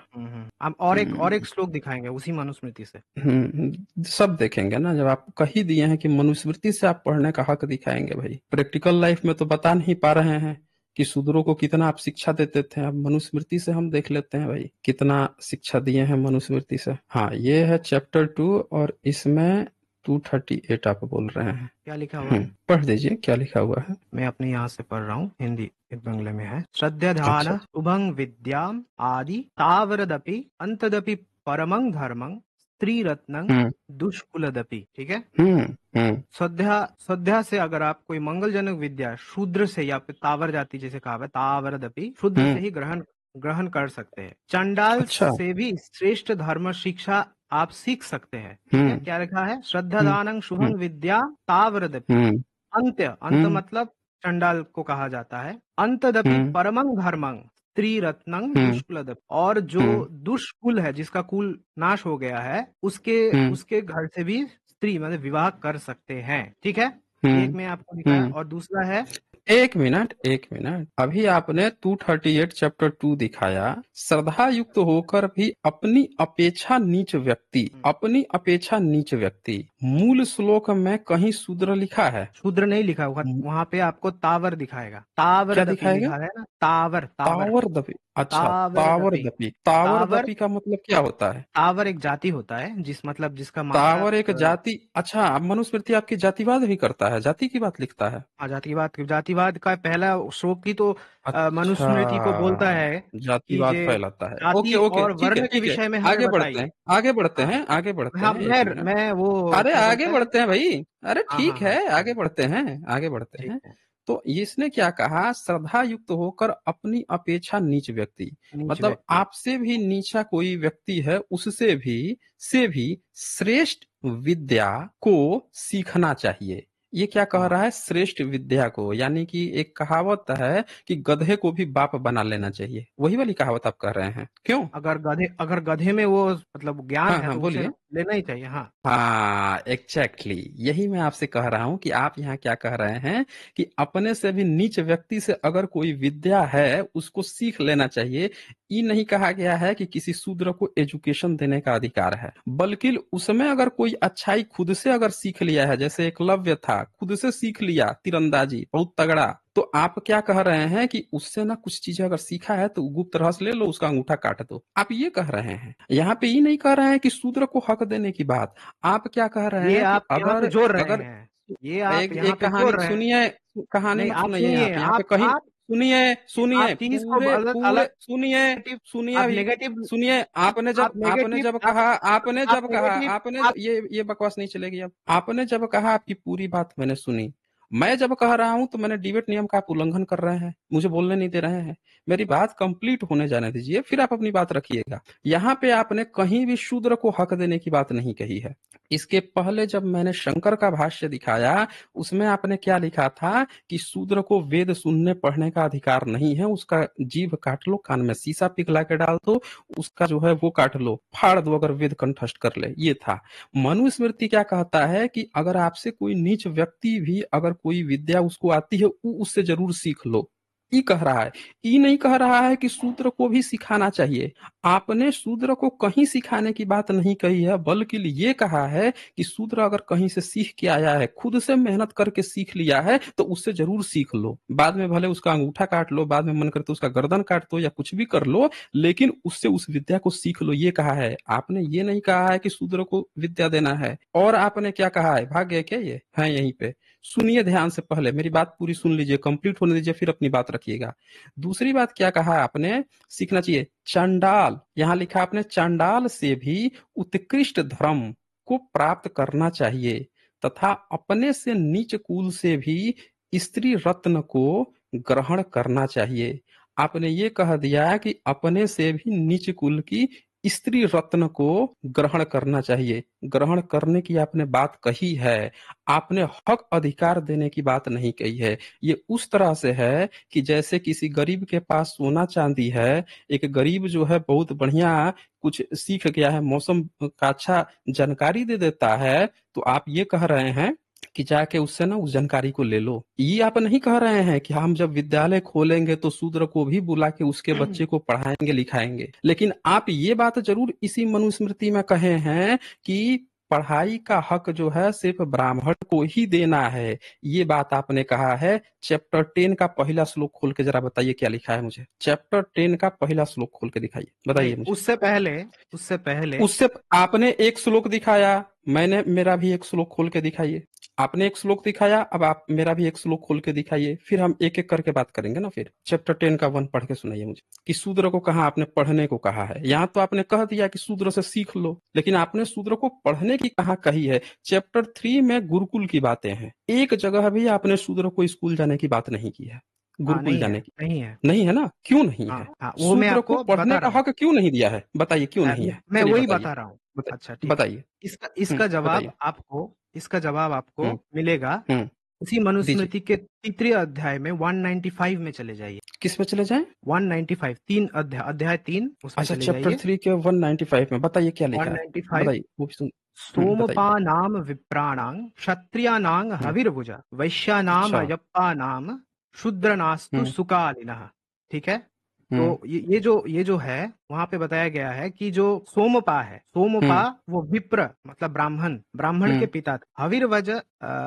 आप और एक हम्म, श्लोक दिखाएंगे उसी मनुस्मृति से। सब देखेंगे ना, जब आप कह ही दिए हैं कि मनुस्मृति से आप पढ़ने का हक दिखाएंगे भाई। प्रैक्टिकल लाइफ में तो बता नहीं पा रहे हैं कि शूद्रों को कितना आप शिक्षा देते थे। अब मनुस्मृति से हम देख लेते हैं भाई, कितना शिक्षा दिए हैं मनुस्मृति से। हाँ, ये है चैप्टर 2, और इसमें 238 आप बोल रहे हैं। क्या लिखा हुआ है? पढ़ दीजिए क्या लिखा हुआ है। मैं अपने यहाँ से पढ़ रहा हूँ, हिंदी बंगले में है। श्रद्धा ध्यान अच्छा। शुभंग विद्याम आदि तावरदपि अंतदपि परमं धर्मं स्त्री रत्नं हम्म दुष्कुलदपि। ठीक है। हम्म हम्म श्रद्धा श्रद्धा से अगर आप कोई मंगलजनक विद्या शूद्र से या फिर तावर जाति जैसे कहा है तावरदपि शूद्र से हम्म ही ग्रहण ग्रहण कर सकते हैं। चंडाल अच्छा। से भी श्रेष्ठ धर्म शिक्षा आप सीख सकते हैं। ठीक है, हम्म क्या लिखा है? श्रद्धा हम्म दानं हम्म शुभंग विद्या तावरदपि हम्म अंत हम्म मतलब चंडाल को कहा जाता है। अंतदपि हम्म परमं धर्मं स्त्री रत्नं हम्म दुष्कुलदप। और जो हम्म दुष्कुल है, जिसका कुल नाश हो गया है, उसके हम्म उसके घर से भी स्त्री मतलब विवाह कर सकते हैं। ठीक है, एक हम्म में आपको दिखाया, हम्म और दूसरा है। एक मिनट, एक मिनट, अभी आपने 238 चैप्टर 2 दिखाया। श्रद्धा युक्त होकर भी अपनी अपेक्षा नीच व्यक्ति, अपनी अपेक्षा नीच व्यक्ति, मूल श्लोक में कहीं शूद्र लिखा है? शूद्र नहीं लिखा होगा, वहां पे आपको तावर दिखाएगा। तावर क्या दपि दिखाएगा? लिखा है ना, तावर तावर तावर दपी, अच्छा, तावर तावर दपि। दपी, तावर तावर दपी का मतलब क्या होता है? तावर एक जाति होता है, जिसका मात्रा तावर एक जाति, अच्छा, अब मनुस्मृति आपकी जातिवाद भी करता है, जाति की बात लिखता है? हाँ, जातिवाद का पहला श्लोक ही तो अच्छा, मनुस्मृति को बोलता है कि जातिवाद जे फैलाता है, ओके जाति ओके, और ठीक है वर्ण के ठीक है। विषय में हमें आगे बढ़ते हैं, बताइए। आगे बढ़ते हाँ, हैं, आगे बढ़ते हाँ, हैं, एक मिनट। मैं वो अरे क्या आगे बोलते हैं। बढ़ते हैं भाई, अरे हाँ, हाँ, ठीक हाँ, है, आगे ठीक है, बढ़ते हैं, आगे बढ़ते ठीक हैं। है। तो इसने क्या कहा? श्रद्धा युक्त होकर अपनी अपेक्षा नीच व्यक्ति, नीच मतलब व्यक्ति। आपसे भी नीचा कोई व्यक्ति है, उससे भी श्रेष्ठ विद्या को सीखना चाहिए। ये क्या कह हाँ, रहा है? श्रेष्ठ विद्या को, यानी कि एक कहावत है कि गधे को भी बाप बना लेना चाहिए, वही वाली कहावत आप कह रहे हैं, क्यों? अगर गधे में वो मतलब ज्ञान हाँ है हाँ, तो उसे बोलिए। लेना ही चाहिए। हाँ। हाँ, एग्जैक्टली यही मैं आपसे कह रहा हूं कि आप यहाँ क्या कह रहे हैं कि अपने से भी नीच व्यक्ति से अगर कोई विद्या है उसको सीख लेना चाहिए। ये नहीं कहा गया है कि किसी शूद्र को एजुकेशन देने का अधिकार है, बल्कि उसमें अगर कोई अच्छाई खुद से अगर सीख लिया है, जैसे एकलव्य था, खुद से सीख लिया तीरंदाजी बहुत तगड़ा, तो आप क्या कह रहे हैं कि उससे ना कुछ चीजें अगर सीखा है तो गुप्त रहस्य ले लो, उसका अंगूठा काट दो, आप ये कह रहे हैं। यहाँ पे ये नहीं कह रहे हैं कि शूद्र को हक देने की बात। आप क्या कह रहे ये हैं कि आप यहाँ पे अगर जोड़ रहे अगर हैं। ये आप एक यहाँ एक पे जोड़ कहानी रहे हैं। सुनिए, कहानी नहीं, मत आप सुनिए, सुनिए। आप यहाँ पे आप कहीं आप सुनिए, सुनिए, आप चीज को पूरे अलग पूरे अलग सुनिए, नेगेटिव। सुनिए आप अभी, नेगेटिव। सुनिए। आप नेगेटिव। आपने आप जब कहा, नेगेटिव। आपने आप ये बकवास नहीं चलेगी। अब आपने जब कहा, आपकी पूरी बात मैंने सुनी। मैं जब कह रहा हूं तो मैंने डिबेट नियम का आप उल्लंघन कर रहे हैं, मुझे बोलने नहीं दे रहे हैं। मेरी बात कंप्लीट होने जाने दीजिए, फिर आप अपनी बात रखिएगा। यहाँ पे आपने कहीं भी शूद्र को हक देने की बात नहीं कही है। इसके पहले जब मैंने शंकर का भाष्य दिखाया, उसमें आपने क्या लिखा था कि शूद्र को वेद सुनने पढ़ने का अधिकार नहीं है, उसका जीभ काट लो, कान में शीशा पिघला के डाल दो, उसका जो है वो काट लो, फाड़ दो अगर वेद कंठस्थ कर ले, ये था। मनुस्मृति क्या कहता है कि अगर आपसे कोई नीच व्यक्ति भी अगर कोई विद्या उसको आती है, उससे जरूर सीख लो। ई कह रहा है। ई नहीं कह रहा है कि शूद्र को भी सिखाना चाहिए। आपने शूद्र को कहीं सिखाने की बात नहीं कही है, बल्कि ये कहा है कि शूद्र अगर कहीं से सीख के आया है, खुद से मेहनत करके सीख लिया है, तो उससे जरूर सीख लो। बाद में भले उसका अंगूठा काट लो, बाद में मन करे तो उसका गर्दन काट दो या कुछ भी कर लो, लेकिन उससे उस विद्या को सीख लो, ये कहा है। आपने ये नहीं कहा है कि शूद्र को विद्या देना है। और आपने क्या कहा है, भाग गए क्या ये है यहीं पे? सुनिए ध्यान से, पहले मेरी बात पूरी सुन लीजिए, कंप्लीट होने दीजिए, फिर अपनी बात रखिएगा। दूसरी बात क्या कहा आपने, सीखना चाहिए। चंडाल, यहां लिखा आपने, चंडाल से भी उत्कृष्ट धर्म को प्राप्त करना चाहिए, तथा अपने से नीच कुल से भी स्त्री रत्न को ग्रहण करना चाहिए। आपने ये कह दिया कि अपने से भी नीच कुल की स्त्री रत्न को ग्रहण करना चाहिए। ग्रहण करने की आपने बात कही है, आपने हक अधिकार देने की बात नहीं कही है। ये उस तरह से है कि जैसे किसी गरीब के पास सोना चांदी है, एक गरीब जो है बहुत बढ़िया कुछ सीख गया है, मौसम का अच्छा जानकारी दे देता है, तो आप ये कह रहे हैं कि जाके उससे ना उस जानकारी को ले लो। ये आप नहीं कह रहे हैं कि हम जब विद्यालय खोलेंगे तो शूद्र को भी बुला के उसके बच्चे को पढ़ाएंगे लिखाएंगे, लेकिन आप ये बात जरूर इसी मनुस्मृति में कहे हैं कि पढ़ाई का हक जो है सिर्फ ब्राह्मण को ही देना है। ये बात आपने कहा है। चैप्टर 10 का पहला श्लोक खोल के जरा बताइए क्या लिखा है मुझे। चैप्टर 10 का पहला श्लोक खोल के दिखाइए, नहीं, बताइए मुझे। उससे पहले उससे आपने एक श्लोक दिखाया, मैंने मेरा भी एक श्लोक खोल के दिखाइए। आपने एक श्लोक दिखाया, अब आप मेरा भी एक श्लोक खोल के दिखाइए, फिर हम एक एक करके बात करेंगे ना। फिर चैप्टर 10 का 1 पढ़ के सुनाइए मुझे कि शूद्र को कहा आपने पढ़ने को कहा है। यहाँ तो आपने कह दिया कि शूद्र से सीख लो, लेकिन आपने शूद्र को पढ़ने की कहाँ कही है। चैप्टर 3 में गुरुकुल की बातें हैं, एक जगह भी आपने शूद्र को स्कूल जाने की बात नहीं की है, हाँ, गुरुकुल नहीं जाने है, की। नहीं है। नहीं है ना, क्यों नहीं हाँ, है? हाँ, वो मैं शूद्र को आपको पढ़ने बता का रहा हूँ। हक क्यों नहीं दिया है, बताइए क्यों नहीं है? मैं चलिए वही बताइए, बता रहा हूँ। अच्छा, ठीक है। बताइए। इसका इसका जवाब बताइए। आपको इसका जवाब आपको हम्म। मिलेगा हम्म। उसी दीजिए। मनुस्मृति के तृतीय अध्याय में 195 में चले जाइए। किस पे चले जाएं? 195, 3 अध्याय 3 उसमें अच्छा, चले चैप्टर जाइए। 3 के 195 में बताइए क्या लिखा है। 195, बताइए, वो भी सुन। बताइए। सोमपानाम विप्राणां क्षत्रियाणां हम्म। हविर्भुजा वैश्यानाम अच्छा। अयप्पानाम शूद्रनास्तु हम्म। सुकालिनः। ठीक है। तो हम्म। ये जो है वहां पे बताया गया है कि जो सोमपा है, सोमपा हम्म। वो विप्र मतलब ब्राह्मण ब्राह्मण के हम्म। पिता थे। हविर्भज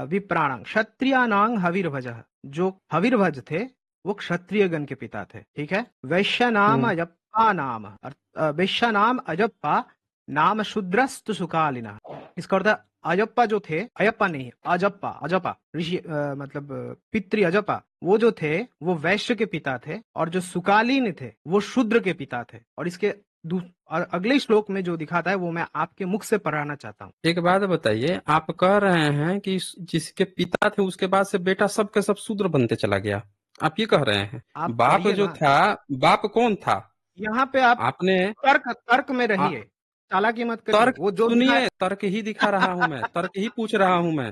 विप्राणां क्षत्रियाणां हविर्भज, जो हविर्भज थे वो क्षत्रिय गण के पिता थे। ठीक है। वैश्य नाम हम्म। अयप्पा नाम, वैश्य नाम अयप्पा नाम शूद्रस्तु सुकालिना। इसका अर्थ है, अयप्पा जो थे, अयप्पा नहीं, अजप्पा, अजपा ऋषि मतलब पितृ अजपा, वो जो थे वो वैश्य के पिता थे, और जो सुकालीन थे वो शूद्र के पिता थे। और इसके अगले श्लोक में जो दिखाता है वो मैं आपके मुख से पढ़ाना चाहता हूँ। एक बात बताइए, आप कह रहे हैं कि जिसके पिता थे उसके बाद से बेटा सब के सब शूद्र बनते चला गया, आप ये कह रहे हैं? आप बाप पढ़िए जो ना। था, बाप कौन था? यहाँ पे आप आपने तर्क तर्क में आ, रहिए, चालाकी मत करिए, तर्क वो जो दिखाए। सुनिए, तर्क ही दिखा रहा हूं मैं, तर्क ही पूछ रहा हूं मैं।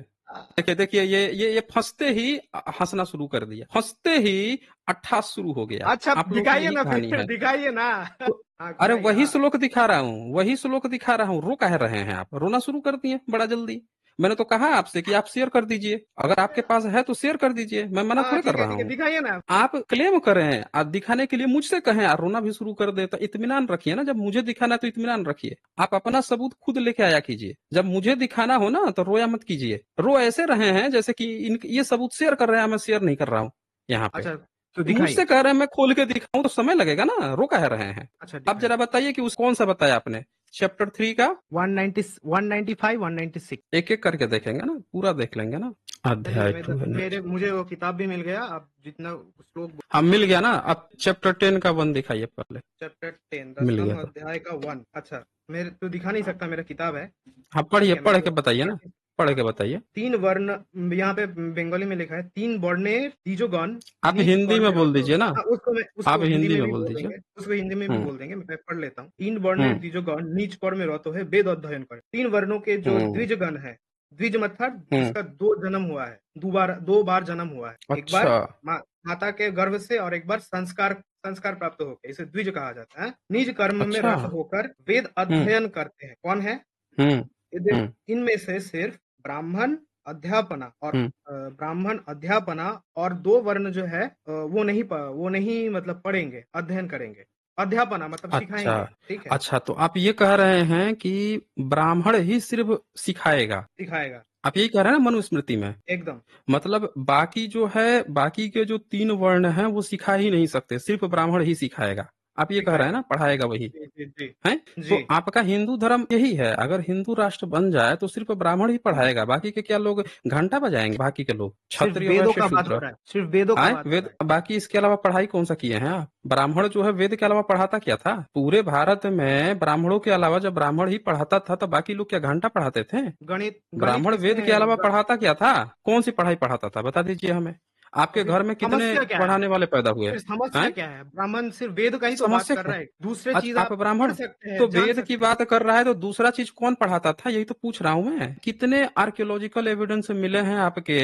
देखिए देखिए, ये फंसते ही हंसना शुरू कर दिया, हंसते ही अट्ठास शुरू हो गया। अच्छा, आप लोग की दिखाइए यही ना कहानी फिर, है। दिखाइए ना। तो हाँ, अरे दिखाइए, वही हाँ। श्लोक दिखा रहा हूँ, वही श्लोक दिखा रहा हूँ, रो कह रहे हैं आप? रोना शुरू कर दिए बड़ा जल्दी। मैंने तो कहा आपसे कि आप शेयर कर दीजिए, अगर आपके पास है तो शेयर कर दीजिए, मैं मना हाँ, थोड़े कर ठीक है, रहा ठीक है, हूँ। दिखाइए ना। आप क्लेम करें, आप दिखाने के लिए मुझसे कहें और रोना भी शुरू कर दे, तो इत्मीनान रखिए ना। जब मुझे दिखाना है तो इत्मीनान रखिए, आप अपना सबूत खुद लेके आया कीजिए। जब मुझे दिखाना हो ना तो रोया मत कीजिए। रो ऐसे रहे हैं जैसे कि ये सबूत शेयर कर रहे हैं, मैं शेयर नहीं कर रहा हूँ यहाँ पे। अच्छा, तो दिखाइए। मुझसे कह रहे हैं मैं खोल के दिखाऊं तो समय लगेगा ना, रो कह रहे हैं। अच्छा, अब दिखाइए। जरा बताइए कि उस कौन सा बताया आपने, चैप्टर 3 का? 190, 195, 196। एक एक करके देखेंगे ना, पूरा देख लेंगे ना। चलिए, अध्याय 2 है मेरे मुझे वो किताब भी मिल गया। आप जितना श्लोक हाँ, मिल गया बोलेंगे। ना। अब चैप्टर 10 का 1 दिखाइए पहले। चैप्टर 10, मिल 10वीं गया तो अध्याय का 1। अच्छा, मेरे तो दिखा नहीं सकता, मेरा किताब है। हाँ, ठीक पढ़िए, है, मैं पढ़ के तो बताइए ना, पढ़ हाँ, के बताइए। 3 वर्ण, यहाँ पे बंगाली में लिखा है, 3 वर्णेर तीजोगण आप नीच हिंदी में कर्मे बोल रतो। दीजिए ना, हाँ, आप उसको हिंदी हिंदी में में भी बोल बोल दीजिए। देंगे, उसको हिंदी में भी हम्म। बोल देंगे। मैं पढ़ लेता हूँ। 3 वर्णेर हम्म। तीजोगण नीच कर्मे रतो है, वेद अध्ययन करे। 3 वर्णों के जो हम्म। द्विजगण है, द्विज मतलब हम्म। जिसका 2 जन्म हुआ है, 2 बार जन्म हुआ है। एक अच्छा। बार माता के गर्भ से, और एक बार संस्कार संस्कार प्राप्त होकर, इसे द्विज कहा जाता है। निज कर्म में अच्छा। रत होकर वेद हम्म। अध्ययन करते हैं। कौन है? हम्म। ये देख, हम्म। इनमें से सिर्फ ब्राह्मण अध्यापना और हम्म। ब्राह्मण अध्यापना और 2 वर्ण जो है वो नहीं मतलब पढ़ेंगे, अध्ययन करेंगे। अध्यापना मतलब अच्छा। सिखाएँगे, ठीक है? अच्छा, तो आप ये कह रहे हैं कि ब्राह्मण ही सिर्फ सिखाएगा? सिखाएगा, आप यही कह रहे हैं ना मनुस्मृति में? एकदम। मतलब बाकी जो है, बाकी के जो 3 वर्ण हैं वो सिखा ही नहीं सकते, सिर्फ ब्राह्मण ही सिखाएगा। आप ये कह रहे हैं सिखाएगा। ना, पढ़ाएगा वही जी, जी, जी। है? तो जी। आपका हिंदू धर्म यही है, अगर हिंदू राष्ट्र बन जाए तो सिर्फ ब्राह्मण ही पढ़ाएगा, बाकी के क्या लोग घंटा बजाएंगे? बाकी के लोग सिर्फ़ क्षत्रिय वेदों वैश्य का बात हो शूद्र रहा है, सिर्फ़ वेदों का आए बात हो वेद, रहा है। बाकी इसके अलावा पढ़ाई कौन सा किए हैं आप? ब्राह्मण जो है वेद के अलावा पढ़ाता क्या था? पूरे भारत में ब्राह्मणों के अलावा जब ब्राह्मण ही पढ़ाता था तो बाकी लोग क्या घंटा पढ़ाते थे? गणित गणित ब्राह्मण वेद किसने के अलावा ग पढ़ाता क्या था? कौन सी पढ़ाई पढ़ाता था, बता दीजिए हमें। तो आपके फिर घर में कितने समस्या क्या है? पढ़ाने वाले पैदा हुए फिर समस्या हैं? क्या है? ब्राह्मण सिर्फ़ वेद का ही तो बात समस्या कर क्या रहा है? है, दूसरे चीज़ अच्छा, आप आप पढ़ ब्राह्मण सकते हैं, तो जान वेद की सकते हैं। बात कर रहा है, तो दूसरा चीज कौन पढ़ाता था, यही तो पूछ रहा हूं मैं। कितने आर्कियोलॉजिकल एविडेंस मिले हैं आपके,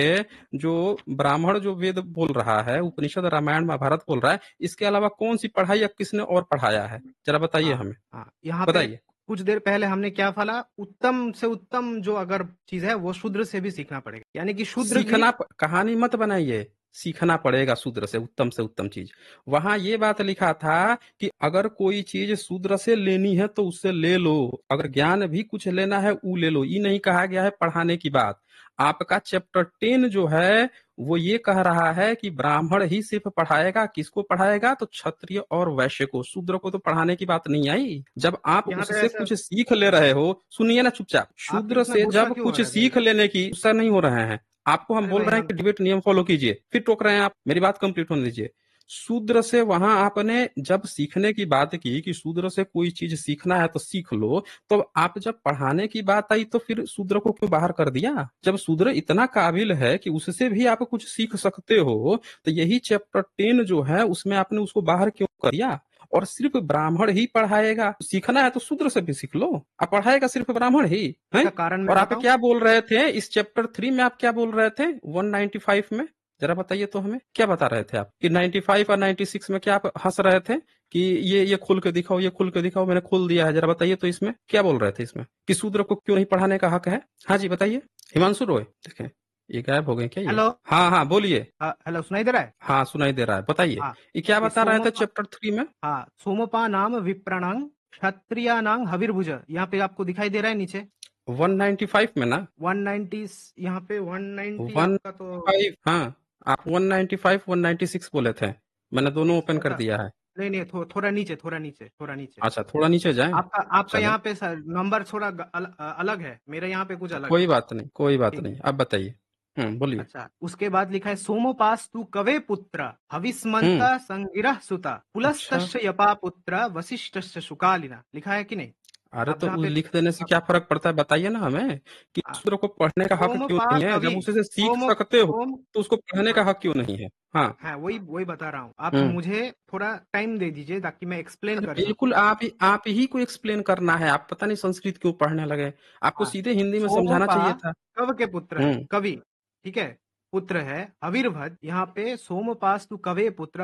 जो ब्राह्मण जो वेद बोल रहा है, उपनिषद रामायण महाभारत बोल रहा है, इसके अलावा कौन सी पढ़ाई या किसने और पढ़ाया है? जरा बताइए हाँ, हमें। हाँ। यहाँ पे बताइए। कुछ देर पहले हमने क्या फला? उत्तम से उत्तम जो अगर चीज़ है वो शूद्र से भी सीखना पड़ेगा। यानी कि शूद्र भी कहानी मत बनाइए। सीखना पड़ेगा शूद्र से उत्तम चीज। वहां ये बात लिखा था कि अगर कोई चीज शूद्र से लेनी है तो उससे ले लो, अगर ज्ञान भी कुछ लेना है वो ले लो। ये नहीं कहा गया है पढ़ाने की बात। आपका चैप्टर 10 जो है वो ये कह रहा है कि ब्राह्मण ही सिर्फ पढ़ाएगा। किसको पढ़ाएगा? तो क्षत्रिय और वैश्य को। शूद्र को तो पढ़ाने की बात नहीं आई। जब आप यहाँ पे उससे ऐसा कुछ सीख ले रहे हो, सुनिए ना चुपचाप। आप शूद्र इसमें से गुस्सा जब क्यों हो कुछ रहे हैं भाई? सीख लेने की, गुस्सा नहीं हो रहे हैं। आपको हम अरे बोल भाई रहे हैं हम कि डिबेट नियम फॉलो कीजिए, फिर टोक रहे हैं आप। मेरी बात कंप्लीट होने दीजिए। शूद्र से वहां आपने जब सीखने की बात की कि शूद्र से कोई चीज सीखना है तो सीख लो, तो आप जब पढ़ाने की बात आई तो फिर शूद्र को क्यों बाहर कर दिया? जब शूद्र इतना काबिल है कि उससे भी आप कुछ सीख सकते हो, तो यही चैप्टर 10 जो है उसमें आपने उसको बाहर क्यों कर दिया? और सिर्फ ब्राह्मण ही पढ़ाएगा? सीखना है तो शूद्र से भी सीख लो, आप पढ़ाएगा सिर्फ ब्राह्मण ही है? इसका कारण मैं और आप बताऊं? क्या बोल रहे थे इस चैप्टर 3 में? आप क्या बोल रहे थे 195 में? जरा बताइए तो हमें, क्या बता रहे थे आप कि 95 और 96 में क्या आप हंस रहे थे कि ये खोल के दिखाओ, ये खोल के दिखाओ? मैंने खोल दिया है, जरा बताइए तो इसमें क्या बोल रहे थे इसमें, कि शूद्र को क्यों नहीं पढ़ाने का हक है? हाँ जी बताइए। हिमांशु रॉय, देखें ये गायब हो गए क्या ये? हेलो। हाँ हाँ बोलिए। हेलो, सुनाई दे रहा है? हाँ सुनाई दे रहा है, बताइए। हाँ, ये क्या ये बता रहे थे सोमपा चैप्टर 3 में? हाँ, सोमपानाम विप्राणां क्षत्रियाणां हविर्भुज। यहाँ पे आपको दिखाई दे रहा है नीचे? 195 में ना? 190 यहाँ पे 190 आपका तो 195, हाँ। आप 195 196 बोले थे, मैंने दोनों ओपन कर ऐसा दिया है। नहीं, नहीं, थोड़ा नीचे, थोड़ा नीचे, थोड़ा नीचे। अच्छा, थोड़ा नीचे जाए। आपका चले, यहाँ पे नंबर थोड़ा अलग है, मेरे यहाँ पे कुछ अलग है। कोई बात नहीं, कोई बात ठीक नहीं, है। अब बताइए। बोलिए। अच्छा, उसके बाद लिखा है सोमोपास तु कवे पुत्र हम्म। हविस्मंता संगिरह सुता अच्छा। पुलस्तस्य यपा पुत्र वशिष्ठस्य शुकालिना। लिखा है कि नहीं? अरे आप तो जहाँ उस पे लिख देने से क्या फर्क पड़ता है, बताइए ना हमें, कि हाँ, दूसरों को पढ़ने का हक क्यों सोमपा नहीं है? कवि जब उसे से सीख सोम सकते हो सोम तो उसको पढ़ने का हाँ, हक क्यों नहीं है? हाँ। हाँ, वही वही बता रहा हूँ। आप हम्म। मुझे थोड़ा टाइम दे दीजिए ताकि मैं एक्सप्लेन अरे कर सकूं। बिल्कुल, आप ही को एक्सप्लेन करना है। आप पता नहीं संस्कृत क्यों पढ़ने लगे, आपको हाँ, सीधे हिंदी में समझाना सोमपा चाहिए था। कव के पुत्र है, हम्म। कवि, ठीक है? पुत्र है हविर्भद। यहाँ पे सोमपास्तु कवे पुत्र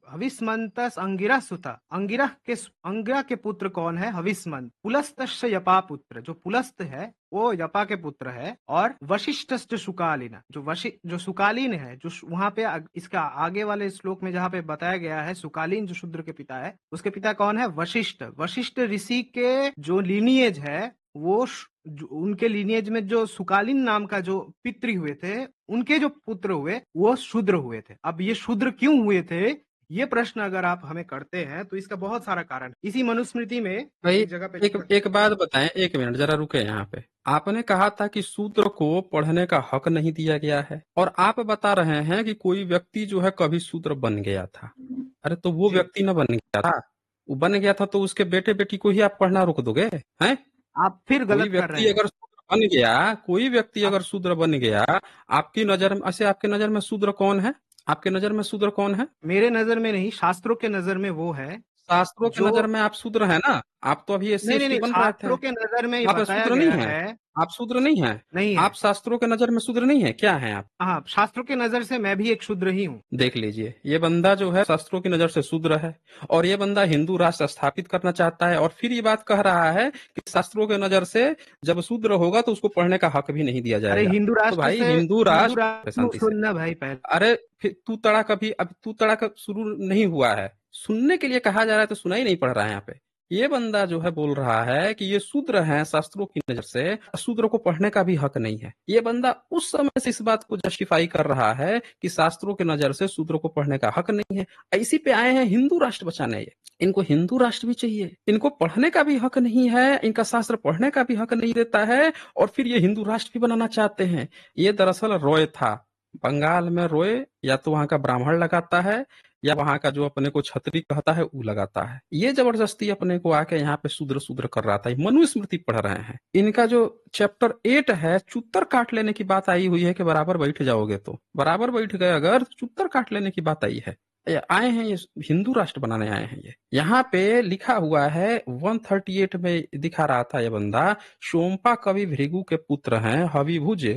हविस्मंतस अंगिरह सुता। अंगिरह के पुत्र कौन है? हविस्मंत। पुलस्तस्य यपा पुत्र, जो पुलस्त है वो यपा के पुत्र है। और वशिष्ठस्य सुकालीन, जो सुकालीन है, जो वहां पे इसका आगे वाले श्लोक में जहाँ पे बताया गया है सुकालीन जो शूद्र के पिता है, उसके पिता कौन है? वशिष्ठ। वशिष्ठ ऋषि के जो लीनिएज है वो उनके लीनिएज में जो सुकालीन नाम का जो पितृ हुए थे, उनके जो पुत्र हुए वो शूद्र हुए थे। अब ये शूद्र क्यों हुए थे, ये प्रश्न अगर आप हमें करते हैं तो इसका बहुत सारा कारण इसी मनुस्मृति में भाई, एक जगह पे एक लिखा। एक बात बताएं, एक मिनट जरा रुके यहाँ पे। आपने कहा था कि शूद्र को पढ़ने का हक नहीं दिया गया है, और आप बता रहे हैं कि कोई व्यक्ति जो है कभी शूद्र बन गया था। अरे तो वो जी, व्यक्ति न बन गया था, वो बन गया था तो उसके बेटे बेटी को ही आप पढ़ना रोक दोगे? हैं? आप फिर कोई गलत कर रहे व्यक्ति हैं। अगर शूद्र बन गया, कोई व्यक्ति आप अगर शूद्र बन गया, आपकी नजर में, ऐसे आपके नजर में शूद्र कौन है? आपके नजर में शूद्र कौन है? मेरे नजर में नहीं, शास्त्रों के नजर में वो है शास्त्रों की जो नजर में आप शूद्र हैं ना, आप तो अभी एससी नहीं नहीं एसटी नहीं, बन रहे थे। शास्त्रों के नजर में ये आप बताया शूद्र नहीं गया हैं, है। आप शूद्र नहीं हैं, नहीं आप है। शास्त्रों के नजर में शूद्र नहीं है, क्या हैं आप? हाँ, शास्त्रों के नजर से मैं भी एक शूद्र ही हूँ। देख लीजिए, ये बंदा जो है शास्त्रों की नजर से शूद्र है, और ये बंदा हिंदू राष्ट्र स्थापित करना चाहता है, और फिर ये बात कह रहा है कि शास्त्रों के नजर से जब शूद्र होगा तो उसको पढ़ने का हक भी नहीं दिया अरे जाएगा। हिंदू तो राष्ट्र भाई से, हिंदू हिंदू राष्ट्र, राष्ट्र शांति से। सुनना भाई पहले। अरे फिर तू तड़ा कभी, अब तू तड़ा का शुरू नहीं हुआ है, सुनने के लिए कहा जा रहा है तो सुनाई नहीं पड़ रहा है यहाँ पे। ये बंदा जो है बोल रहा है कि ये शूद्र हैं शास्त्रों की नजर से, शूद्र को पढ़ने का भी हक नहीं है। ये बंदा उस समय से इस बात को जस्टिफाई कर रहा है कि शास्त्रों की नजर से शूद्र को पढ़ने का हक नहीं है। इसी पे आए हैं हिंदू राष्ट्र बचाने। ये इनको हिंदू राष्ट्र भी चाहिए, इनको पढ़ने का भी हक नहीं है, इनका शास्त्र पढ़ने का भी हक नहीं देता है, और फिर ये हिंदू राष्ट्र भी बनाना चाहते हैं। ये दरअसल रॉय था, बंगाल में रोए या तो वहां का ब्राह्मण लगाता है, या वहां का जो अपने को छतरी कहता है वो लगाता है। ये जबरदस्ती अपने को आके यहाँ पे शूद्र शूद्र कर रहा था। मनुस्मृति पढ़ रहे हैं, इनका जो चैप्टर 8 है, चुत्तर काट लेने की बात आई हुई है कि बराबर बैठ जाओगे, तो बराबर बैठ गए अगर, चुत्तर काट लेने की बात आई है। ये आए हैं, ये हिंदू राष्ट्र बनाने आए हैं। ये यहाँ पे लिखा हुआ है 138 में दिखा रहा था ये बंदा, सोम्पा कवि भृगु के पुत्र हैं, हविभुज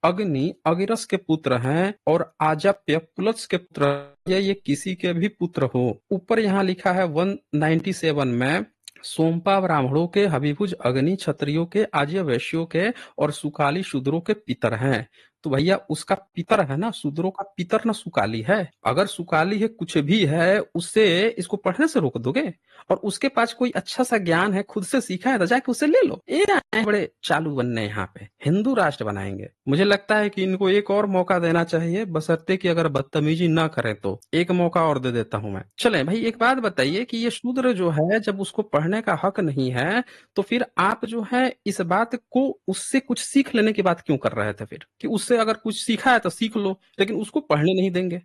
अग्नि अगिरस के पुत्र हैं, और आजप्य पुलत्स के पुत्र हैं, ये किसी के भी पुत्र हो। ऊपर यहाँ लिखा है 197 में, सोमपा ब्राह्मणों के, हविभुज अग्नि क्षत्रियों के, आज्य वैश्यों के, और सुकाली शूद्रों के पितर हैं। तो भैया उसका पितर है ना, शूद्रों का पितर ना सुकाली है। अगर सुकाली है कुछ भी है, उससे इसको पढ़ने से रोक दोगे? और उसके पास कोई अच्छा सा ज्ञान है, खुद से सीखा है, तो जाके उसे ले लो। ये आए हैं बड़े चालू बनने, यहाँ पे हिंदू राष्ट्र बनाएंगे। मुझे लगता है कि इनको एक और मौका देना चाहिए, बशर्ते कि अगर बदतमीजी ना करें तो एक मौका और दे देता हूं मैं। चले भाई, एक बात बताइए कि ये शूद्र जो है, जब उसको पढ़ने का हक नहीं है, तो फिर आप जो है इस बात को उससे कुछ सीख लेने की बात क्यों कर रहे थे फिर? कि उससे अगर कुछ सीखा है तो सीख लो, लेकिन उसको पढ़ने नहीं देंगे।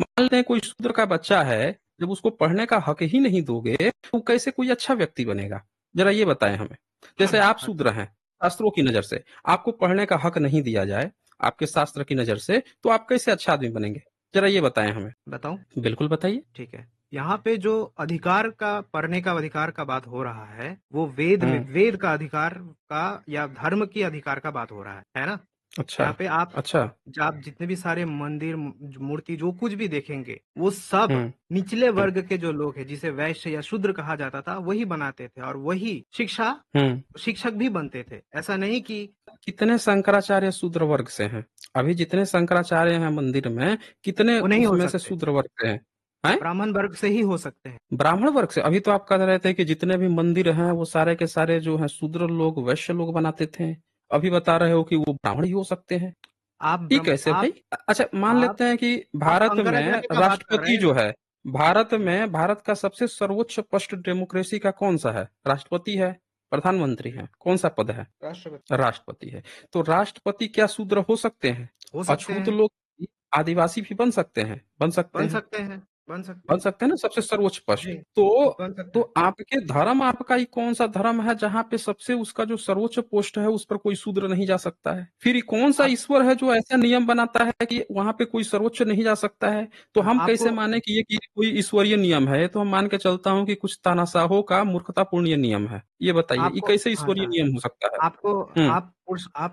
मान लेते हैं कोई शूद्र का बच्चा है, जब उसको पढ़ने का हक ही नहीं दोगे तो कैसे कोई अच्छा व्यक्ति बनेगा? जरा ये बताएं हमें। जैसे आप शूद्र हैं, शास्त्रों की नजर से आपको पढ़ने का हक नहीं दिया जाए, आपके शास्त्र की नजर से, तो आप कैसे अच्छा आदमी बनेंगे? जरा ये बताएं हमें। बताऊं? बिल्कुल बताइए। ठीक है। यहाँ पे जो अधिकार का, पढ़ने का अधिकार का बात हो रहा है, वो वेद में, हम्म। वेद का अधिकार का या धर्म की अधिकार का बात हो रहा है ना? अच्छा। यहाँ पे अच्छा। आप जितने भी सारे मंदिर, मूर्ति, जो कुछ भी देखेंगे, वो सब हम्म। निचले वर्ग के जो लोग हैं, जिसे वैश्य या शूद्र कहा जाता था, वही बनाते थे, और वही हम्म। शिक्षक भी बनते थे। ऐसा नहीं कि कितने शंकराचार्य शूद्र वर्ग से हैं? अभी जितने शंकराचार्य हैं मंदिर में, कितने वो नहीं हो उसमें से सकते, शूद्र वर्ग के हैं? हैं? ब्राह्मण वर्ग से ही हो सकते हैं। ब्राह्मण वर्ग से? अभी तो आप कह रहे थे कि जितने भी मंदिर हैं वो सारे के सारे जो हैं शूद्र लोग, वैश्य लोग बनाते थे। अभी बता रहे हो कि वो ब्राह्मण ही हो सकते हैं। आप ये ब्रह्म कैसे भाई? अच्छा, मान आप लेते हैं कि आप भारत में शंकराचार्य का बात कर रहे राष्ट्रपति हैं जो ना? है, भारत में भारत का सबसे सर्वोच्च पद डेमोक्रेसी का कौन सा है? राष्ट्रपति है, प्रधानमंत्री है, कौन सा पद है? राष्ट्रपति। राष्ट्रपति है। तो राष्ट्रपति क्या शूद्र हो सकते हैं? हो सकते अछूत हैं, लोग आदिवासी भी बन सकते हैं, बन सकते बन हैं, सकते हैं, बन सकते बन हैं। सकते हैं ना, सबसे सर्वोच्च पद। जी, तो बन सकते तो हैं। आपके धर्म, आपका ही कौन सा धर्म है जहां पे सबसे उसका जो सर्वोच्च पोस्ट है उस पर कोई शूद्र नहीं जा सकता है? फिर ये कौन सा आप ईश्वर है जो ऐसा नियम बनाता है कि वहां पे कोई सर्वोच्च नहीं जा सकता है? तो हम आपको कैसे माने कि ये कोई ईश्वरीय नियम है? ये तो हम मान के चलता हूँ कि कुछ तानाशाहों का मूर्खतापूर्ण ये नियम है। ये बताइए, ये आपको कैसे हाँ, ईश्वरीय नियम हो सकता है? आपको हम्म। आप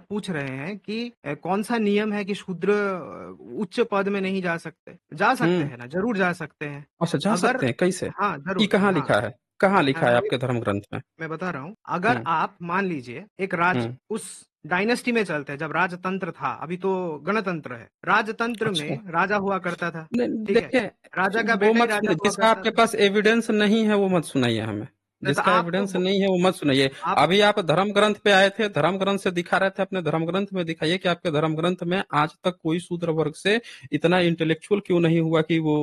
पूछ रहे हैं कि कौन सा नियम है कि शूद्र उच्च पद में नहीं जा सकते? जा सकते हम्म। हैं ना, जरूर जा सकते हैं। अच्छा, जा अगर सकते हैं कैसे? हाँ, ये जरूर, कहाँ हाँ, लिखा है? कहाँ लिखा है मैं आपके धर्म ग्रंथ में? मैं बता रहा हूँ। अगर हम्म। आप मान लीजिए एक हम्म। उस डायनेस्टी में चलते हैं जब राजतंत्र था, अभी तो गणतंत्र है। राजतंत्र अच्छा। में राजा हुआ करता था, नहीं, ठीक है? देखिए, राजा का वो बेटा ही मत राजा सुनिए, हुआ जिसका करता आपके था। पास एविडेंस नहीं है वो मत सुनाइए हमें। नहीं तो जिसका एविडेंस नहीं है वो मत सुनाइए। आप अभी आप धर्म ग्रंथ पे आए थे, धर्म ग्रंथ से दिखा रहे थे, अपने धर्म ग्रंथ में दिखाइए कि आपके धर्म ग्रंथ में आज तक कोई शूद्र वर्ग से इतना इंटेलेक्चुअल क्यों नहीं हुआ कि वो